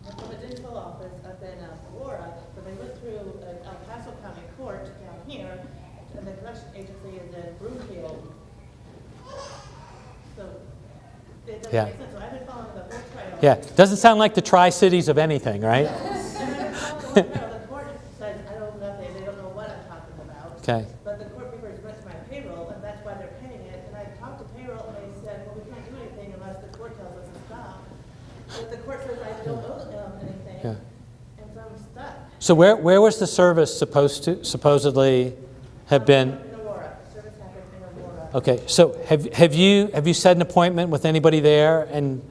from a digital office up in Aurora, but they went through El Paso County Court down here, and the collection agency is in Broomfield. So it doesn't Yeah. make sense. So I've been following the whole trail. Yeah, doesn't sound like the Tri-Cities of anything, right? And I've been following the whole trail. The court says, I don't know, they don't know what I'm talking about. Okay. But the court papers went to my payroll, and that's why they're paying it. And I talked to payroll, and they said, well, we can't do anything unless the court tells us to stop. But the court says I don't owe them anything, Yeah. and so I'm stuck. So where was the service supposedly have been? In Aurora, service happened in Aurora. Okay, so have you set an appointment with anybody there? And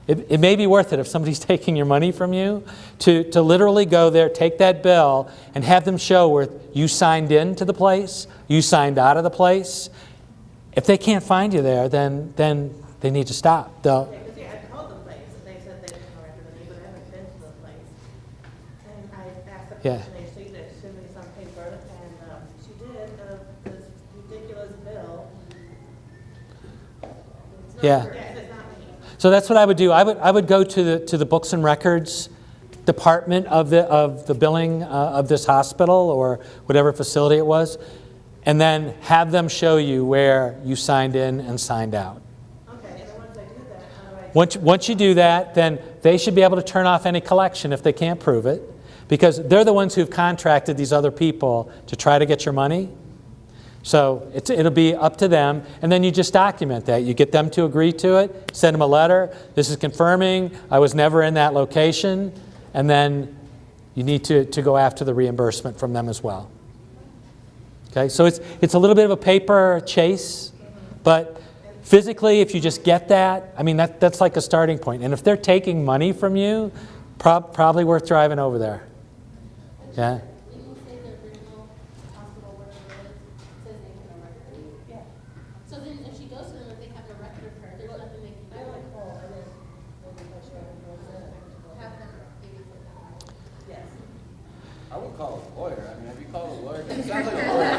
it may be worth it if somebody's taking your money from you to literally go there, take that bill, and have them show where you signed in to the place, you signed out of the place. If they can't find you there, then they need to stop. Because I called the place, and they said they didn't know record of me, but I haven't been to the place. And I asked the Yeah. question, they said to send me some paper, and she did, this ridiculous bill. It's not- Yeah. It's not me. So that's what I would do. I would go to the books and records department of the billing of this hospital or whatever facility it was, and then have them show you where you signed in and signed out. Okay, and then once I do that, how do I? Once you do that, then they should be able to turn off any collection if they can't prove it, because they're the ones who've contracted these other people to try to get your money. So it'll be up to them, and then you just document that. You get them to agree to it, send them a letter. This is confirming I was never in that location, and then you need to go after the reimbursement from them as well. Okay, so it's a little bit of a paper chase, but physically, if you just get that, I mean, that's like a starting point. And if they're taking money from you, probably worth driving over there. Yeah. Did you say the original hospital, whatever it is, says they have no record? Yeah. So then if she goes to them, if they have no record of her, there's nothing they can do. I like call, and then maybe if I show them what's in it. Have them give you something. Yes. I would call a lawyer. I mean, have you called a lawyer? It sounds like a lawyer.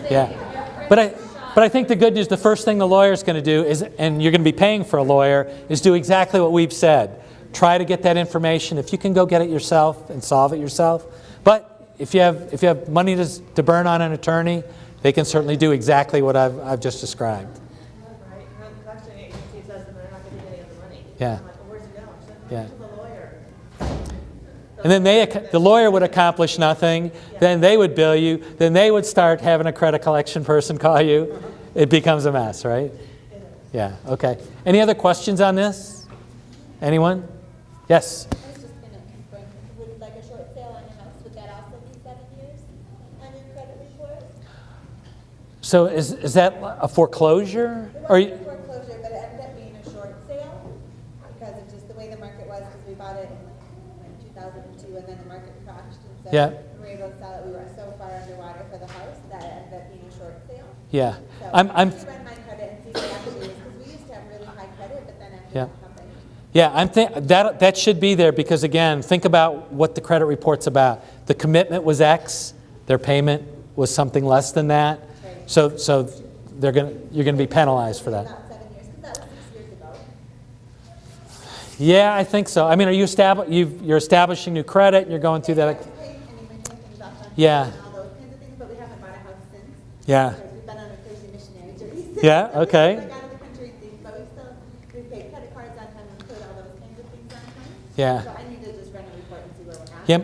Yeah. But I think the good news, the first thing the lawyer's going to do is, and you're going to be paying for a lawyer, is do exactly what we've said. Try to get that information. If you can go get it yourself and solve it yourself. But if you have money to burn on an attorney, they can certainly do exactly what I've just described. Right, and then the collection agency Yeah. I'm like, well, where's it going? She said, Yeah. to the lawyer. And then the lawyer would accomplish nothing, then they would bill you, then they would start having a credit collection person call you. It becomes a mess, right? Yeah, okay. Any other questions on this? Anyone? Yes? I was just gonna confirm, would like a short sale on a house, would that also be 7 years on your credit report? So is that a foreclosure? It Or wasn't a foreclosure, but it ended up being a short sale because of just the way the market was, because we bought it in 2002 and then the market crashed. And so Yeah. we were able to sell it. We were so far underwater for the house that it ended up being a short sale. yeah. So I'm I should run my credit and see what actually is, because we used to have really high credit, but then after Yeah. that happened. Yeah, that should be there because again, think about what the credit report's about. The commitment was X, their payment was something less than that. Right. So you're gonna be penalized for that. About 7 years, because that was 6 years ago. Yeah, I think so. I mean, you're establishing new credit, and you're going through that. We have to pay, and we maintain things off on Yeah. and all those kinds of things, but we haven't bought a house since. Yeah. Because we've been on a crazy missionary journey since. Yeah, So we okay. still, like, out of the country things, but we paid credit cards on time, we paid all those kinds of things on time. Yeah. So I need to just run a report and see where we're at. Yep.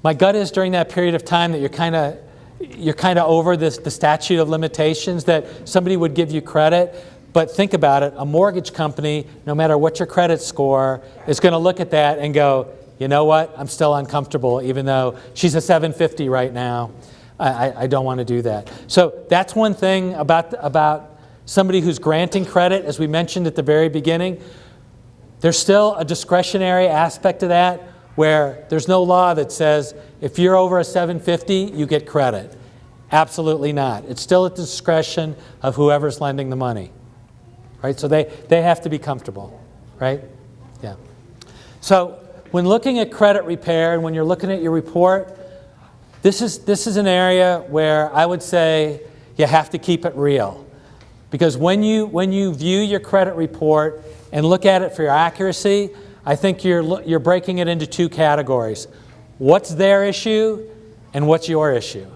My gut is during that period of time that you're kind of over the statute of limitations, that somebody would give you credit. But think about it, a mortgage company, no matter what your credit score, is going to look at that and go, you know what, I'm still uncomfortable, even though she's a 750 right now. I don't want to do that. So that's one thing about somebody who's granting credit, as we mentioned at the very beginning. There's still a discretionary aspect to that, where there's no law that says if you're over a 750, you get credit. Absolutely not. It's still at the discretion of whoever's lending the money. Right? So they have to be comfortable. Right? Yeah. So when looking at credit repair and when you're looking at your report, this is an area where I would say you have to keep it real. Because when you view your credit report and look at it for your accuracy, I think you're breaking it into two categories. What's their issue and what's your issue?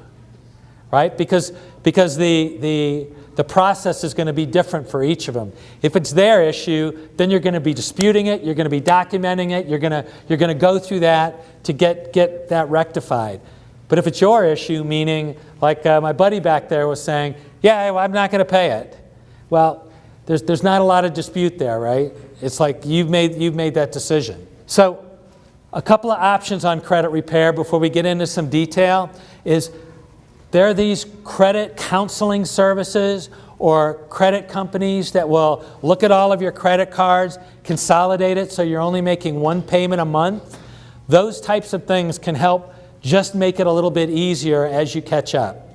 Right? Because the process is going to be different for each of them. If it's their issue, then you're going to be disputing it, you're going to be documenting it, you're going to go through that to get that rectified. But if it's your issue, meaning like my buddy back there was saying, yeah, I'm not going to pay it. Well, there's not a lot of dispute there, right? It's like you've made that decision. So a couple of options on credit repair before we get into some detail is there are these credit counseling services or credit companies that will look at all of your credit cards, consolidate it so you're only making one payment a month. Those types of things can help just make it a little bit easier as you catch up.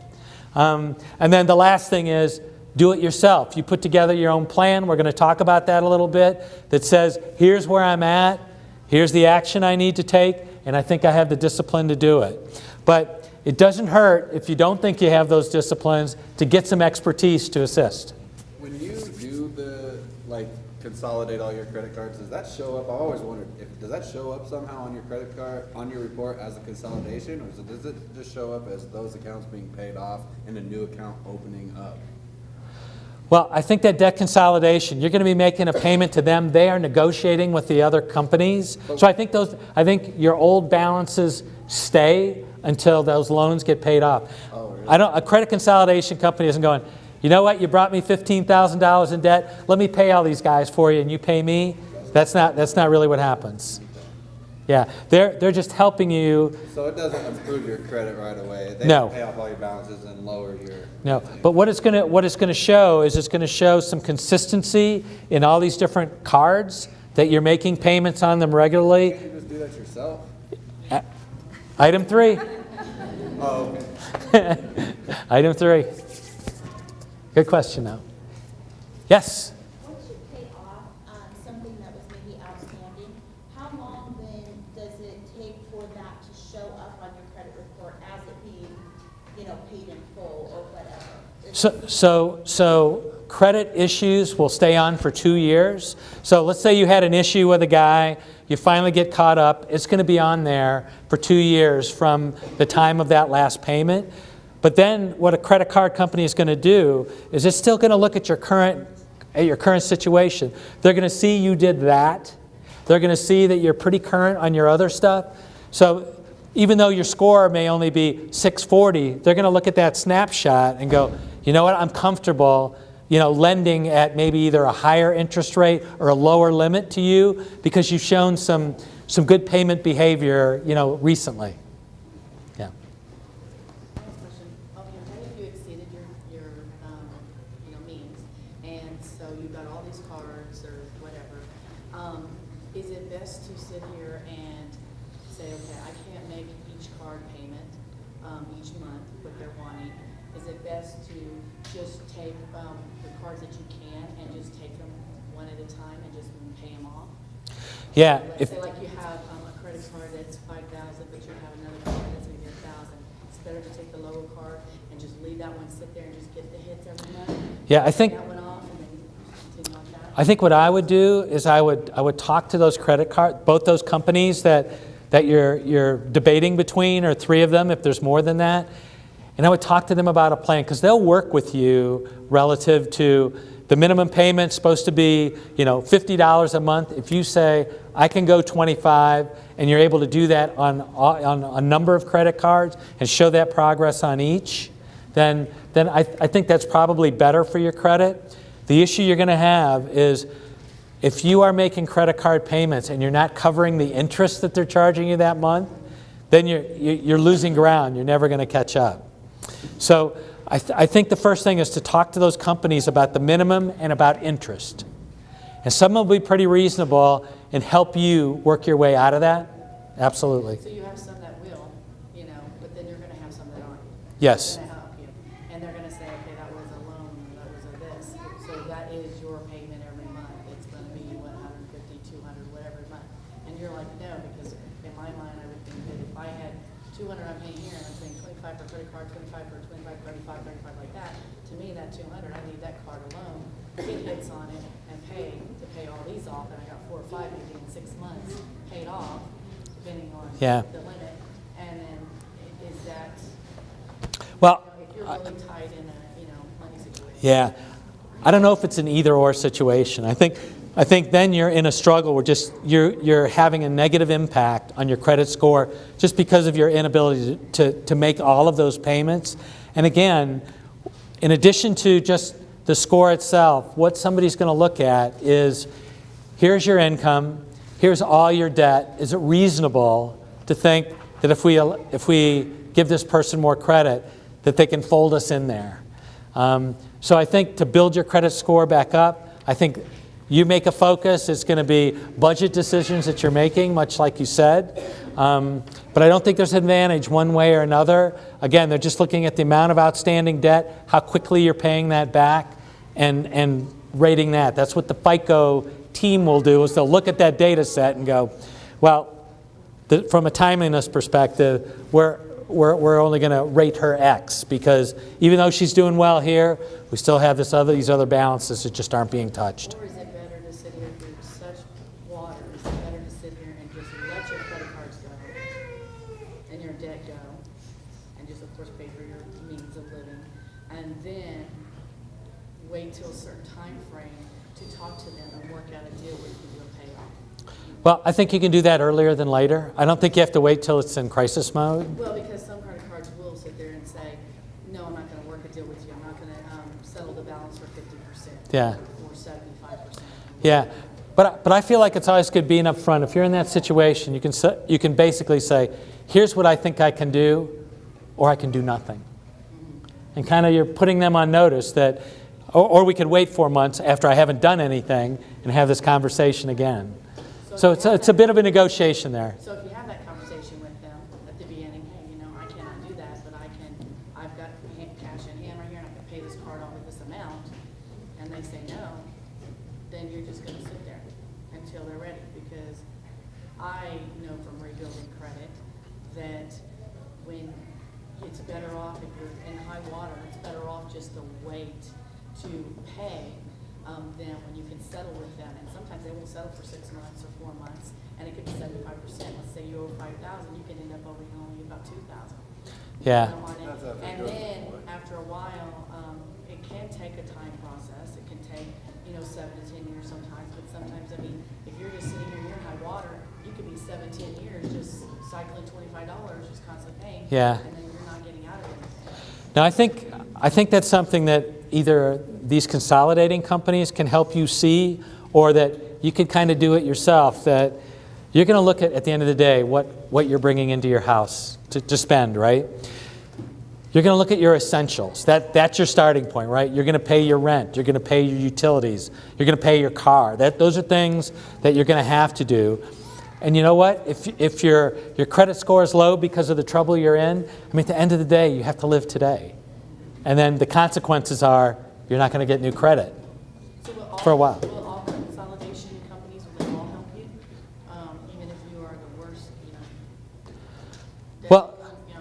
And then the last thing is do it yourself. You put together your own plan. We're going to talk about that a little bit. That says, here's where I'm at. Here's the action I need to take. And I think I have the discipline to do it. But it doesn't hurt, if you don't think you have those disciplines, to get some expertise to assist. When you do consolidate all your credit cards, does that show up? I always wondered, does that show up somehow on your credit card, on your report as a consolidation? Or does it just show up as those accounts being paid off and a new account opening up? Well, I think that debt consolidation, you're going to be making a payment to them. They are negotiating with the other companies. So I think your old balances stay until those loans get paid off. Oh, really? A credit consolidation company isn't going, you know what, you brought me $15,000 in debt, let me pay all these guys for you and you pay me. That's not really what happens. Yeah, they're just helping you. So it doesn't improve your credit right away. They No. pay off all your balances and lower your... No, but what it's going to show is it's going to show some consistency in all these different cards, that you're making payments on them regularly. Can't you just do that yourself? Item 3. Oh, okay. Item 3. Good question, though. Yes? Once you pay off something that was maybe outstanding, how long then does it take for that to show up on your credit report as it being, paid in full or whatever? So credit issues will stay on for 2 years. So let's say you had an issue with a guy, you finally get caught up, it's going to be on there for 2 years from the time of that last payment. But then what a credit card company is going to do is it's still going to look at your current at your current situation. They're going to see you did that. They're going to see that you're pretty current on your other stuff. So even though your score may only be 640, they're going to look at that snapshot and go, you know what, I'm comfortable, lending at maybe either a higher interest rate or a lower limit to you because you've shown some good payment behavior, recently. Yeah. Last question. What if you exceeded your means, and so you've got all these cards or whatever? Is it best to sit here and say, okay, I can't make each card payment each month, what they're wanting? Is it best to just take the cards that you can and just take them one at a time and just pay them off? Yeah. Let's say like you have a credit card that's 5,000, but you have another card that's maybe 1,000. It's better to take the lower card and just leave that one sit there and just get the hits every month. Yeah, I think. That one off and then continue on that. I think what I would do is I would talk to those credit card, both those companies that you're debating between, or three of them if there's more than that, and I would talk to them about a plan because they'll work with you relative to the minimum payment's supposed to be $50 a month. If you say I can go 25 and you're able to do that on a number of credit cards and show that progress on each, then I think that's probably better for your credit. The issue you're going to have is if you are making credit card payments and you're not covering the interest that they're charging you that month, then you're losing ground. You're never going to catch up. So I think the first thing is to talk to those companies about the minimum and about interest. And some will be pretty reasonable and help you work your way out of that. Absolutely. So you have some that will, but then you're going to have some that aren't. Yes. They're going to help you. And they're going to say, okay, that was a loan, or that was a this. So that is your payment every month. It's going to be, what, 150, 200, whatever a month. And you're like, no, because in my mind, I would think that if I had 200 I'm paying here, and I'm paying 25 for credit card, 25 for 25, 35, 35 like that, to me, that 200, I need that card alone, get hits on it, and pay all these off, and I got 4 or 5 maybe in 6 months paid off, depending on the limit. And then is that, well, if you're really tight in a money situation? Yeah. I don't know if it's an either-or situation. I think then you're in a struggle where just you're having a negative impact on your credit score just because of your inability to make all of those payments. And again, in addition to just the score itself, what somebody's going to look at is, here's your income, here's all your debt. Is it reasonable to think that if we give this person more credit, that they can fold us in there? So I think to build your credit score back up, I think you make a focus. It's going to be budget decisions that you're making, much like you said. But I don't think there's an advantage one way or another. Again, they're just looking at the amount of outstanding debt, how quickly you're paying that back, and rating that. That's what the FICO team will do, is they'll look at that data set and go, well, from a timeliness perspective, we're only going to rate her X, because even though she's doing well here, we still have these other balances that just aren't being touched. Or is it better to sit here through such water? Is it better to sit here and just let your credit cards go and your debt go, and just of course pay for your means of living, and then wait till a certain time frame to talk to them and work out a deal with you and pay off? Well, I think you can do that earlier than later. I don't think you have to wait till it's in crisis mode. Well, because some credit cards will sit there and say, no, I'm not going to work a deal with you. I'm not going to settle the balance for 50%. Yeah. Or 75%. Yeah, but I feel like it's always good being up front. If you're in that situation, you can basically say, here's what I think I can do, or I can do nothing. And kind of you're putting them on notice that, or we could wait 4 months after I haven't done anything and have this conversation again. So it's a bit of a negotiation there. So if you have that conversation with them at the beginning, hey, I cannot do that, but I've got cash in hand right here, and I can pay this card off with this amount, and they say no, then you're just going to sit there until they're ready. Because I know from rebuilding credit that when it's better off, if you're in high water, it's better off just to wait to pay than when you can settle with them. And sometimes they won't settle for 6 months or 4 months, and it could be 75%. Let's say you owe 5,000, you can end up owing only about 2,000. Yeah. And then after a while, it can take a time process. It can take, know, 7 to 10 years sometimes, but sometimes, I mean, if you're just sitting here, you're in high water, you could be 7, 10 years just cycling $25, just constantly paying. Yeah. And then you're not getting out of it. Now, I think that's something that either these consolidating companies can help you see, or that you could kind of do it yourself, that you're going to look at the end of the day, what you're bringing into your house to spend, right? You're going to look at your essentials. That's your starting point, right? You're going to pay your rent. You're going to pay your utilities. You're going to pay your car. Those are things that you're going to have to do. And you know what? If your credit score is low because of the trouble you're in, I mean, at the end of the day, you have to live today. And then the consequences are you're not going to get new credit So for a while. Will all consolidation companies, will they all help you? Even if you are the worst, you know? Well, You know,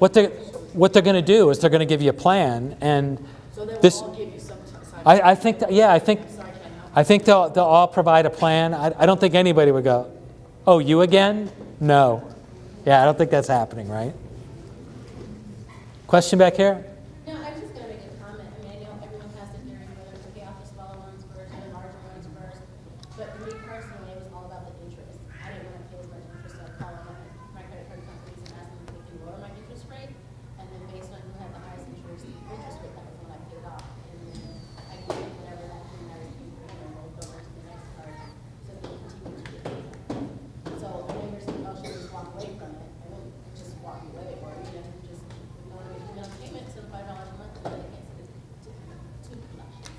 what they're going to do is they're going to give you a plan, and So they will this. all give you some side. I think that, yeah, I think I'm sorry, I can't help. I think they'll all provide a plan. I don't think anybody would go, "Oh, you again?" No. Yeah, I don't think that's happening, right? Question back here? No, I was just gonna make a comment. I mean, I know everyone has a hearing whether to pay off the smaller ones first and the larger ones first. But for me personally, it was all about the interest. I didn't want to pay as much interest, so I called my credit card companies and asked them if they can lower my interest rate. And then based on who had the highest interest rate, that was when I paid off. And then I can take whatever that thing I was paying for and roll it over to the next card so they can continue to get paid. So I know you're saying, oh, should we just walk away from it? I wouldn't just walk away, or even just, you know, make enough payments of $5 a month, and then it gets two collections.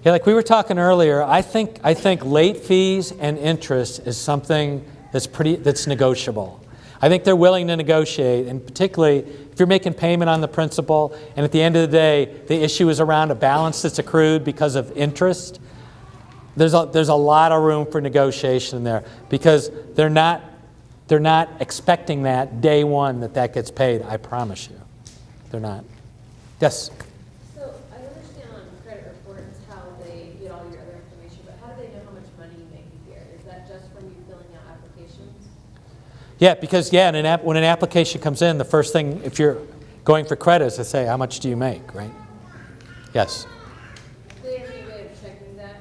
Yeah, like we were talking earlier, I think late fees and interest is something that's negotiable. I think they're willing to negotiate, and particularly if you're making payment on the principal, and at the end of the day, the issue is around a balance that's accrued because of interest. There's a lot of room for negotiation there, because they're not expecting that day one that gets paid. I promise you, they're not. Yes. So I understand on credit reports how they get all your other information, but how do they know how much money you make a year? Is that just from you filling out applications? Yeah, because when an application comes in, the first thing, if you're going for credit, is to say, how much do you make, right? Yes. Do they have any way of checking that?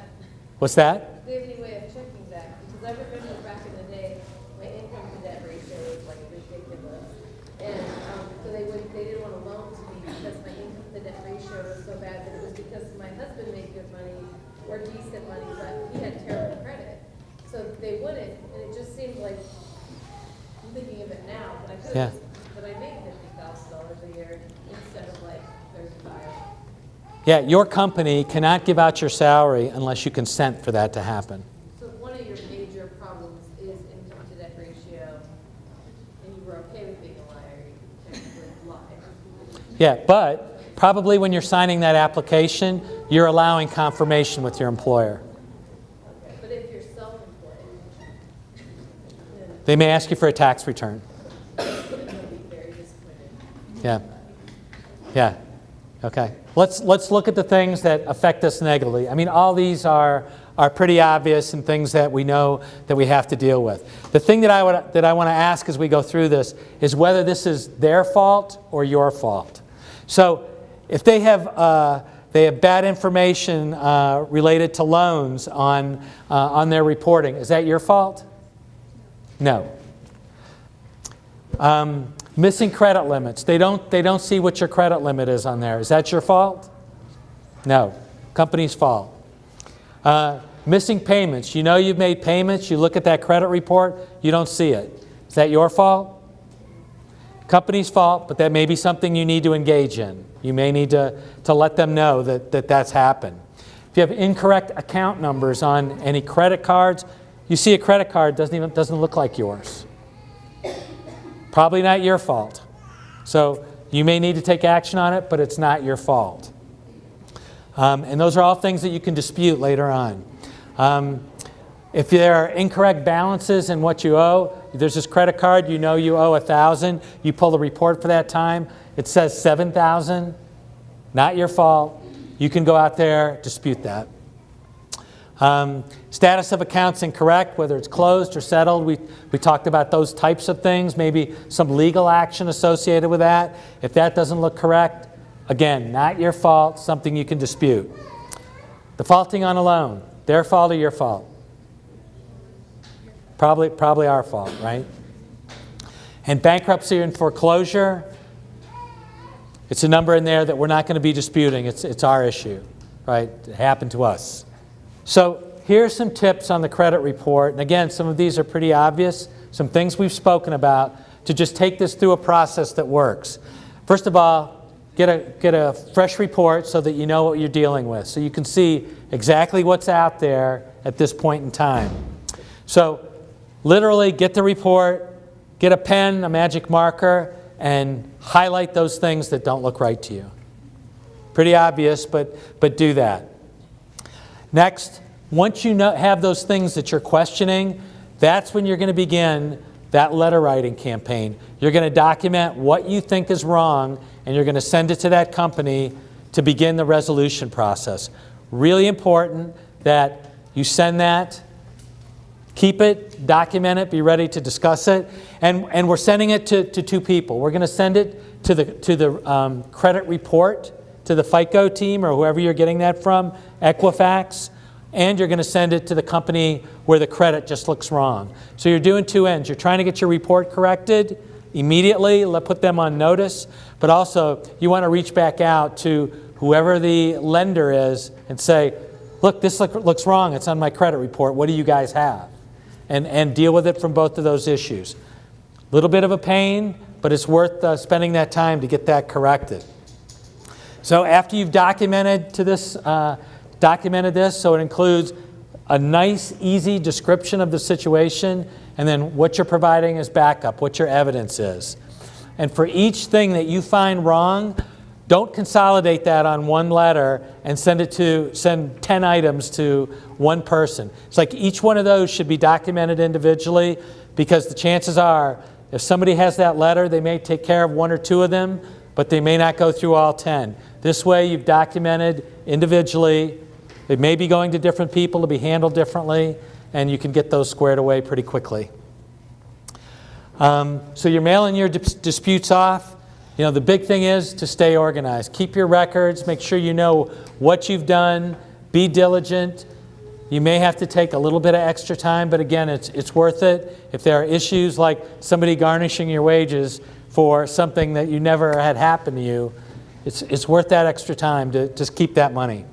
What's that? Do they have any way of checking that? Because I remember back in the day, my income to debt ratio was like ridiculous. And so they didn't want to loan to me because my income to debt ratio was so bad that it was because my husband made good money or decent money, but he had terrible credit. So they wouldn't, and it just seemed like, I'm thinking of it now, but I could Yeah. have, but I made $50,000 a year instead of like 35. Yeah, your company cannot give out your salary unless you consent for that to happen. So one of your major problems is income to debt ratio, and you were okay with being a liar, you technically lied. Yeah, but probably when you're signing that application, you're allowing confirmation with your employer. Okay, but if you're self-employed, then They may ask you for a tax return. you'll be very disappointed. Yeah. Yeah. Okay. Let's look at the things that affect us negatively. I mean, all these are pretty obvious and things that we know that we have to deal with. The thing that I want to ask as we go through this is whether this is their fault or your fault. So, if they have bad information related to loans on their reporting, is that your fault? No. Missing credit limits. They don't see what your credit limit is on there. Is that your fault? No. Company's fault. Missing payments. You know you've made payments. You look at that credit report. You don't see it. Is that your fault? Company's fault, but that may be something you need to engage in. You may need to let them know that that's happened. If you have incorrect account numbers on any credit cards, you see a credit card doesn't look like yours. Probably not your fault. So you may need to take action on it, but it's not your fault. And those are all things that you can dispute later on. If there are incorrect balances in what you owe, there's this credit card, you know you owe $1,000, you pull the report for that time, it says $7,000, not your fault. You can go out there, dispute that. Status of accounts incorrect, whether it's closed or settled. We talked about those types of things, maybe some legal action associated with that. If that doesn't look correct, again, not your fault, something you can dispute. Defaulting on a loan. Their fault or your fault? Probably our fault, right? And bankruptcy and foreclosure, it's a number in there that we're not going to be disputing. It's our issue, right? It happened to us. So here's some tips on the credit report. And again, some of these are pretty obvious, some things we've spoken about to just take this through a process that works. First of all, get a fresh report so that you know what you're dealing with, so you can see exactly what's out there at this point in time. So literally get the report, get a pen, a magic marker, and highlight those things that don't look right to you. Pretty obvious, but do that. Next, once you have those things that you're questioning, that's when you're going to begin that letter writing campaign. You're going to document what you think is wrong, and you're going to send it to that company to begin the resolution process. Really important that you send that, keep it, document it, be ready to discuss it. And we're sending it to two people. We're going to send it to the credit report, to the FICO team or whoever you're getting that from, Equifax, and you're going to send it to the company where the credit just looks wrong. So you're doing two ends. You're trying to get your report corrected immediately, put them on notice, but also you want to reach back out to whoever the lender is and say, look, this looks wrong. It's on my credit report. What do you guys have? And deal with it from both of those issues. A little bit of a pain, but it's worth spending that time to get that corrected. So after you've documented this, so it includes a nice, easy description of the situation, and then what you're providing as backup, what your evidence is. And for each thing that you find wrong, don't consolidate that on one letter and send 10 items to one person. It's like each one of those should be documented individually, because the chances are, if somebody has that letter, they may take care of one or two of them, but they may not go through all 10. This way, you've documented individually. It may be going to different people to be handled differently, and you can get those squared away pretty quickly. So you're mailing your disputes off. You know, the big thing is to stay organized. Keep your records. Make sure you know what you've done. Be diligent. You may have to take a little bit of extra time, but again, it's worth it. If there are issues like somebody garnishing your wages for something that you never had happen to you, it's worth that extra time to just keep that money.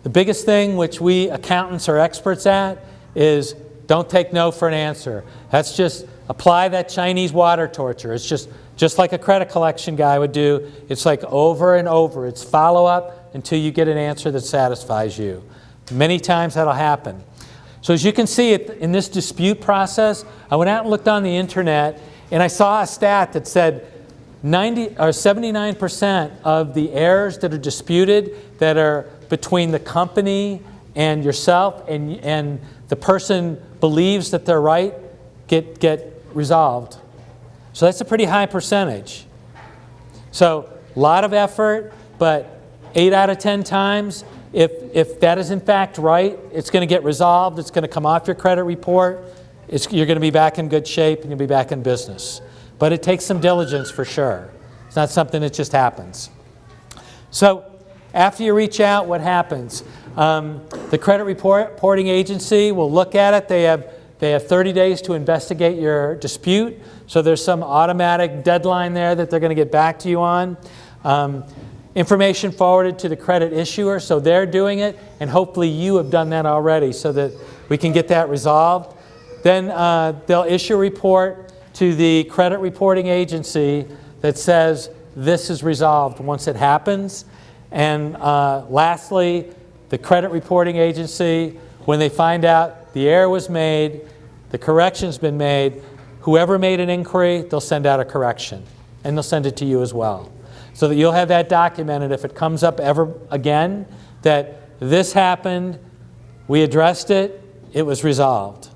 The biggest thing, which we accountants are experts at, is don't take no for an answer. That's just apply that Chinese water torture. It's just like a credit collection guy would do. It's like over and over. It's follow-up until you get an answer that satisfies you. Many times that'll happen. So as you can see in this dispute process, I went out and looked on the internet, and I saw a stat that said 79% of the errors that are disputed that are between the company and yourself and the person believes that they're right get resolved. So that's a pretty high percentage. So a lot of effort, but 8 out of 10 times, if that is in fact right, it's going to get resolved, it's going to come off your credit report, you're going to be back in good shape and you'll be back in business. But it takes some diligence for sure. It's not something that just happens. So after you reach out, what happens? The credit reporting agency will look at it. They have 30 days to investigate your dispute. So there's some automatic deadline there that they're going to get back to you on. Information forwarded to the credit issuer, so they're doing it, and hopefully you have done that already so that we can get that resolved. Then they'll issue a report to the credit reporting agency that says this is resolved once it happens. And lastly, the credit reporting agency, when they find out the error was made, the correction's been made, whoever made an inquiry, they'll send out a correction. And they'll send it to you as well. So that you'll have that documented if it comes up ever again, that this happened, we addressed it, it was resolved.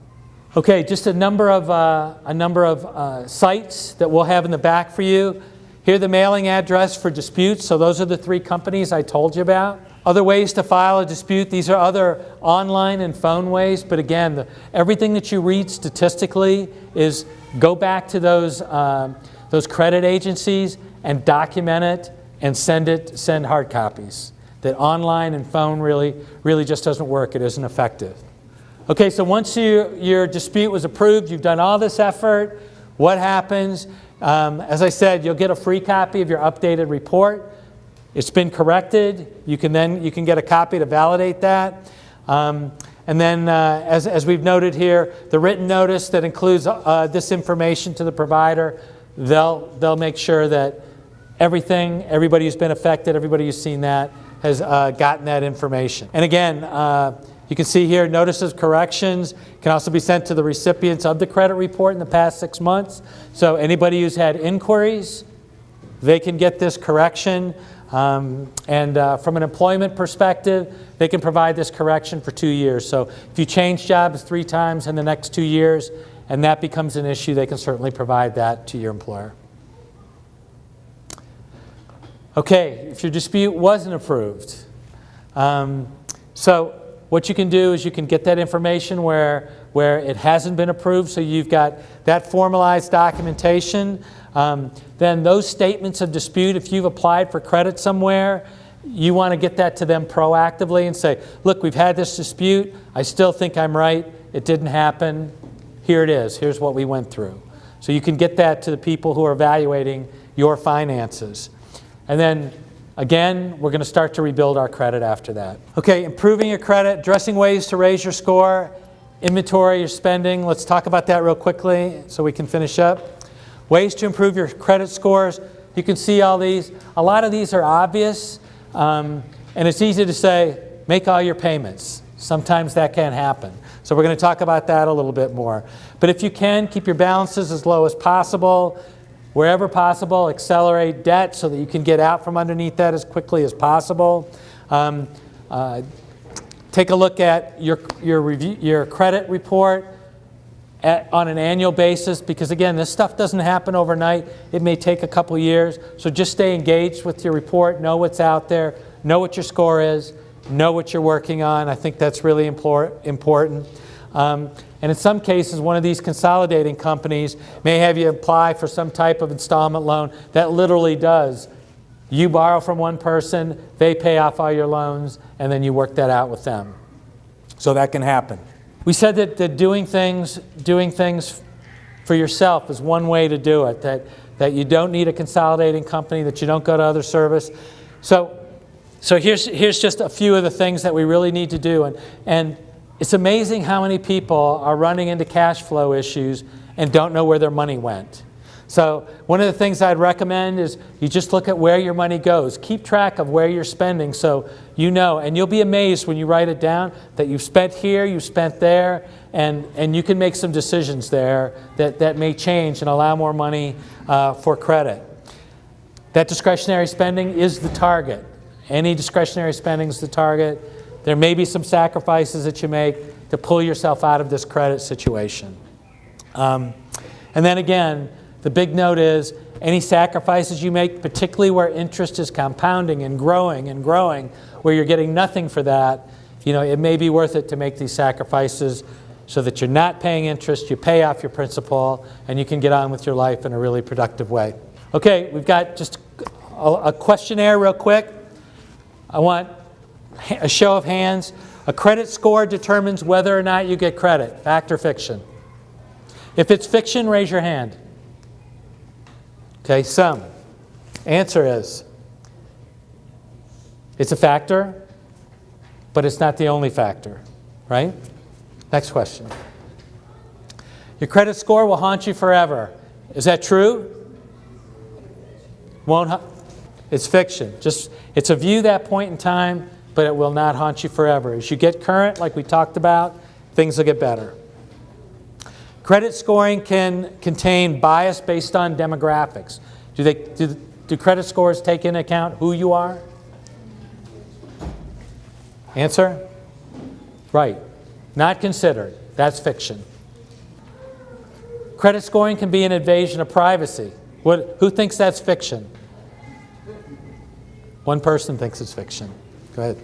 Okay, just a number of sites that we'll have in the back for you. Here's the mailing address for disputes. So those are the 3 companies I told you about. Other ways to file a dispute, these are other online and phone ways, but again, everything that you read statistically is go back to those credit agencies and document it and send hard copies. that online and phone really just doesn't work. It isn't effective. Okay, so once your dispute was approved, you've done all this effort, what happens? As I said, you'll get a free copy of your updated report. It's been corrected. You can get a copy to validate that. And then, as we've noted here, the written notice that includes this information to the provider, they'll make sure that everybody who's been affected, everybody who's seen that, has gotten that information. And again, you can see here, notices of corrections can also be sent to the recipients of the credit report in the past 6 months. So anybody who's had inquiries, they can get this correction. And from an employment perspective, they can provide this correction for 2 years. So if you change jobs 3 times in the next 2 years, and that becomes an issue, they can certainly provide that to your employer. Okay, if your dispute wasn't approved, so what you can do is you can get that information where it hasn't been approved, so you've got that formalized documentation. Then those statements of dispute, if you've applied for credit somewhere, you want to get that to them proactively and say, look, we've had this dispute. I still think I'm right. It didn't happen. Here it is. Here's what we went through. So you can get that to the people who are evaluating your finances. And then, again, we're going to start to rebuild our credit after that. Okay, improving your credit, addressing ways to raise your score, inventory your spending. Let's talk about that real quickly so we can finish up. Ways to improve your credit scores. You can see all these. A lot of these are obvious, and it's easy to say, make all your payments. Sometimes that can't happen. So we're going to talk about that a little bit more. But if you can, keep your balances as low as possible. Wherever possible, accelerate debt so that you can get out from underneath that as quickly as possible. Take a look at your credit report on an annual basis, because again, this stuff doesn't happen overnight. It may take a couple years. So just stay engaged with your report, know what's out there, know what your score is, know what you're working on. I think that's really important. And in some cases, one of these consolidating companies may have you apply for some type of installment loan that literally does. You borrow from one person, they pay off all your loans, and then you work that out with them. So that can happen. We said that doing things for yourself is one way to do it, that you don't need a consolidating company, that you don't go to other service. So here's just a few of the things that we really need to do. And it's amazing how many people are running into cash flow issues and don't know where their money went. So one of the things I'd recommend is you just look at where your money goes. Keep track of where you're spending so you know. And you'll be amazed when you write it down that you've spent here, you've spent there, and you can make some decisions there that may change and allow more money for credit. That discretionary spending is the target. Any discretionary spending is the target. There may be some sacrifices that you make to pull yourself out of this credit situation. And then again, the big note is any sacrifices you make, particularly where interest is compounding and growing, where you're getting nothing for that, it may be worth it to make these sacrifices so that you're not paying interest, you pay off your principal, and you can get on with your life in a really productive way. Okay, we've got just a questionnaire real quick. I want a show of hands. A credit score determines whether or not you get credit. Fact or fiction? If it's fiction, raise your hand. Okay, some. Answer is, it's a factor, but it's not the only factor, right? Next question. Your credit score will haunt you forever. Is that true? It's fiction. It's a view that point in time, but it will not haunt you forever. As you get current, like we talked about, things will get better. Credit scoring can contain bias based on demographics. Do credit scores take into account who you are? Answer? Right. Not considered. That's fiction. Credit scoring can be an invasion of privacy. Who thinks that's fiction? One person thinks it's fiction. Go ahead.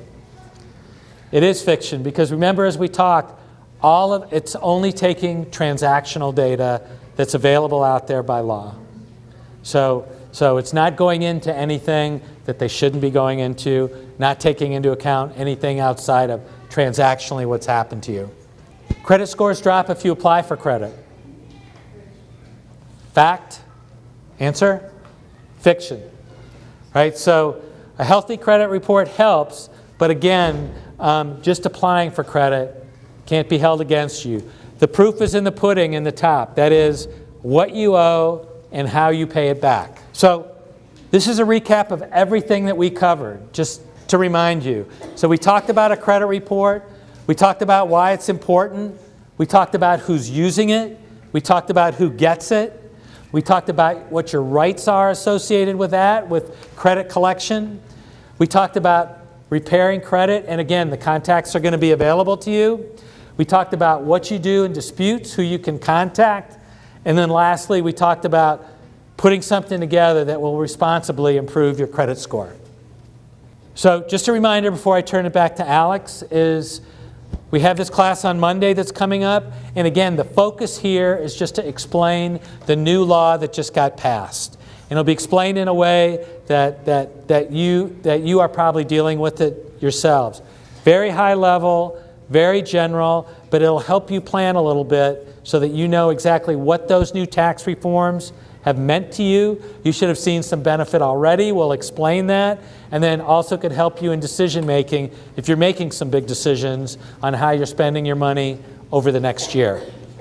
It is fiction because remember, as we talked, it's only taking transactional data that's available out there by law. So it's not going into anything that they shouldn't be going into, not taking into account anything outside of transactionally what's happened to you. Credit scores drop if you apply for credit. Fact? Answer? Fiction. Right? So a healthy credit report helps, but again, just applying for credit can't be held against you. The proof is in the pudding in the top. That is what you owe and how you pay it back. So this is a recap of everything that we covered, just to remind you. So we talked about a credit report. We talked about why it's important. We talked about who's using it. We talked about who gets it. We talked about what your rights are associated with that, with credit collection. We talked about repairing credit, and again, the contacts are going to be available to you. We talked about what you do in disputes, who you can contact. And then lastly, we talked about putting something together that will responsibly improve your credit score. So just a reminder before I turn it back to Alex is we have this class on Monday that's coming up. And again, the focus here is just to explain the new law that just got passed. And it'll be explained in a way that you are probably dealing with it yourselves. Very high level, very general, but it'll help you plan a little bit so that you know exactly what those new tax reforms have meant to you. You should have seen some benefit already. We'll explain that. And then also could help you in decision making if you're making some big decisions on how you're spending your money over the next year.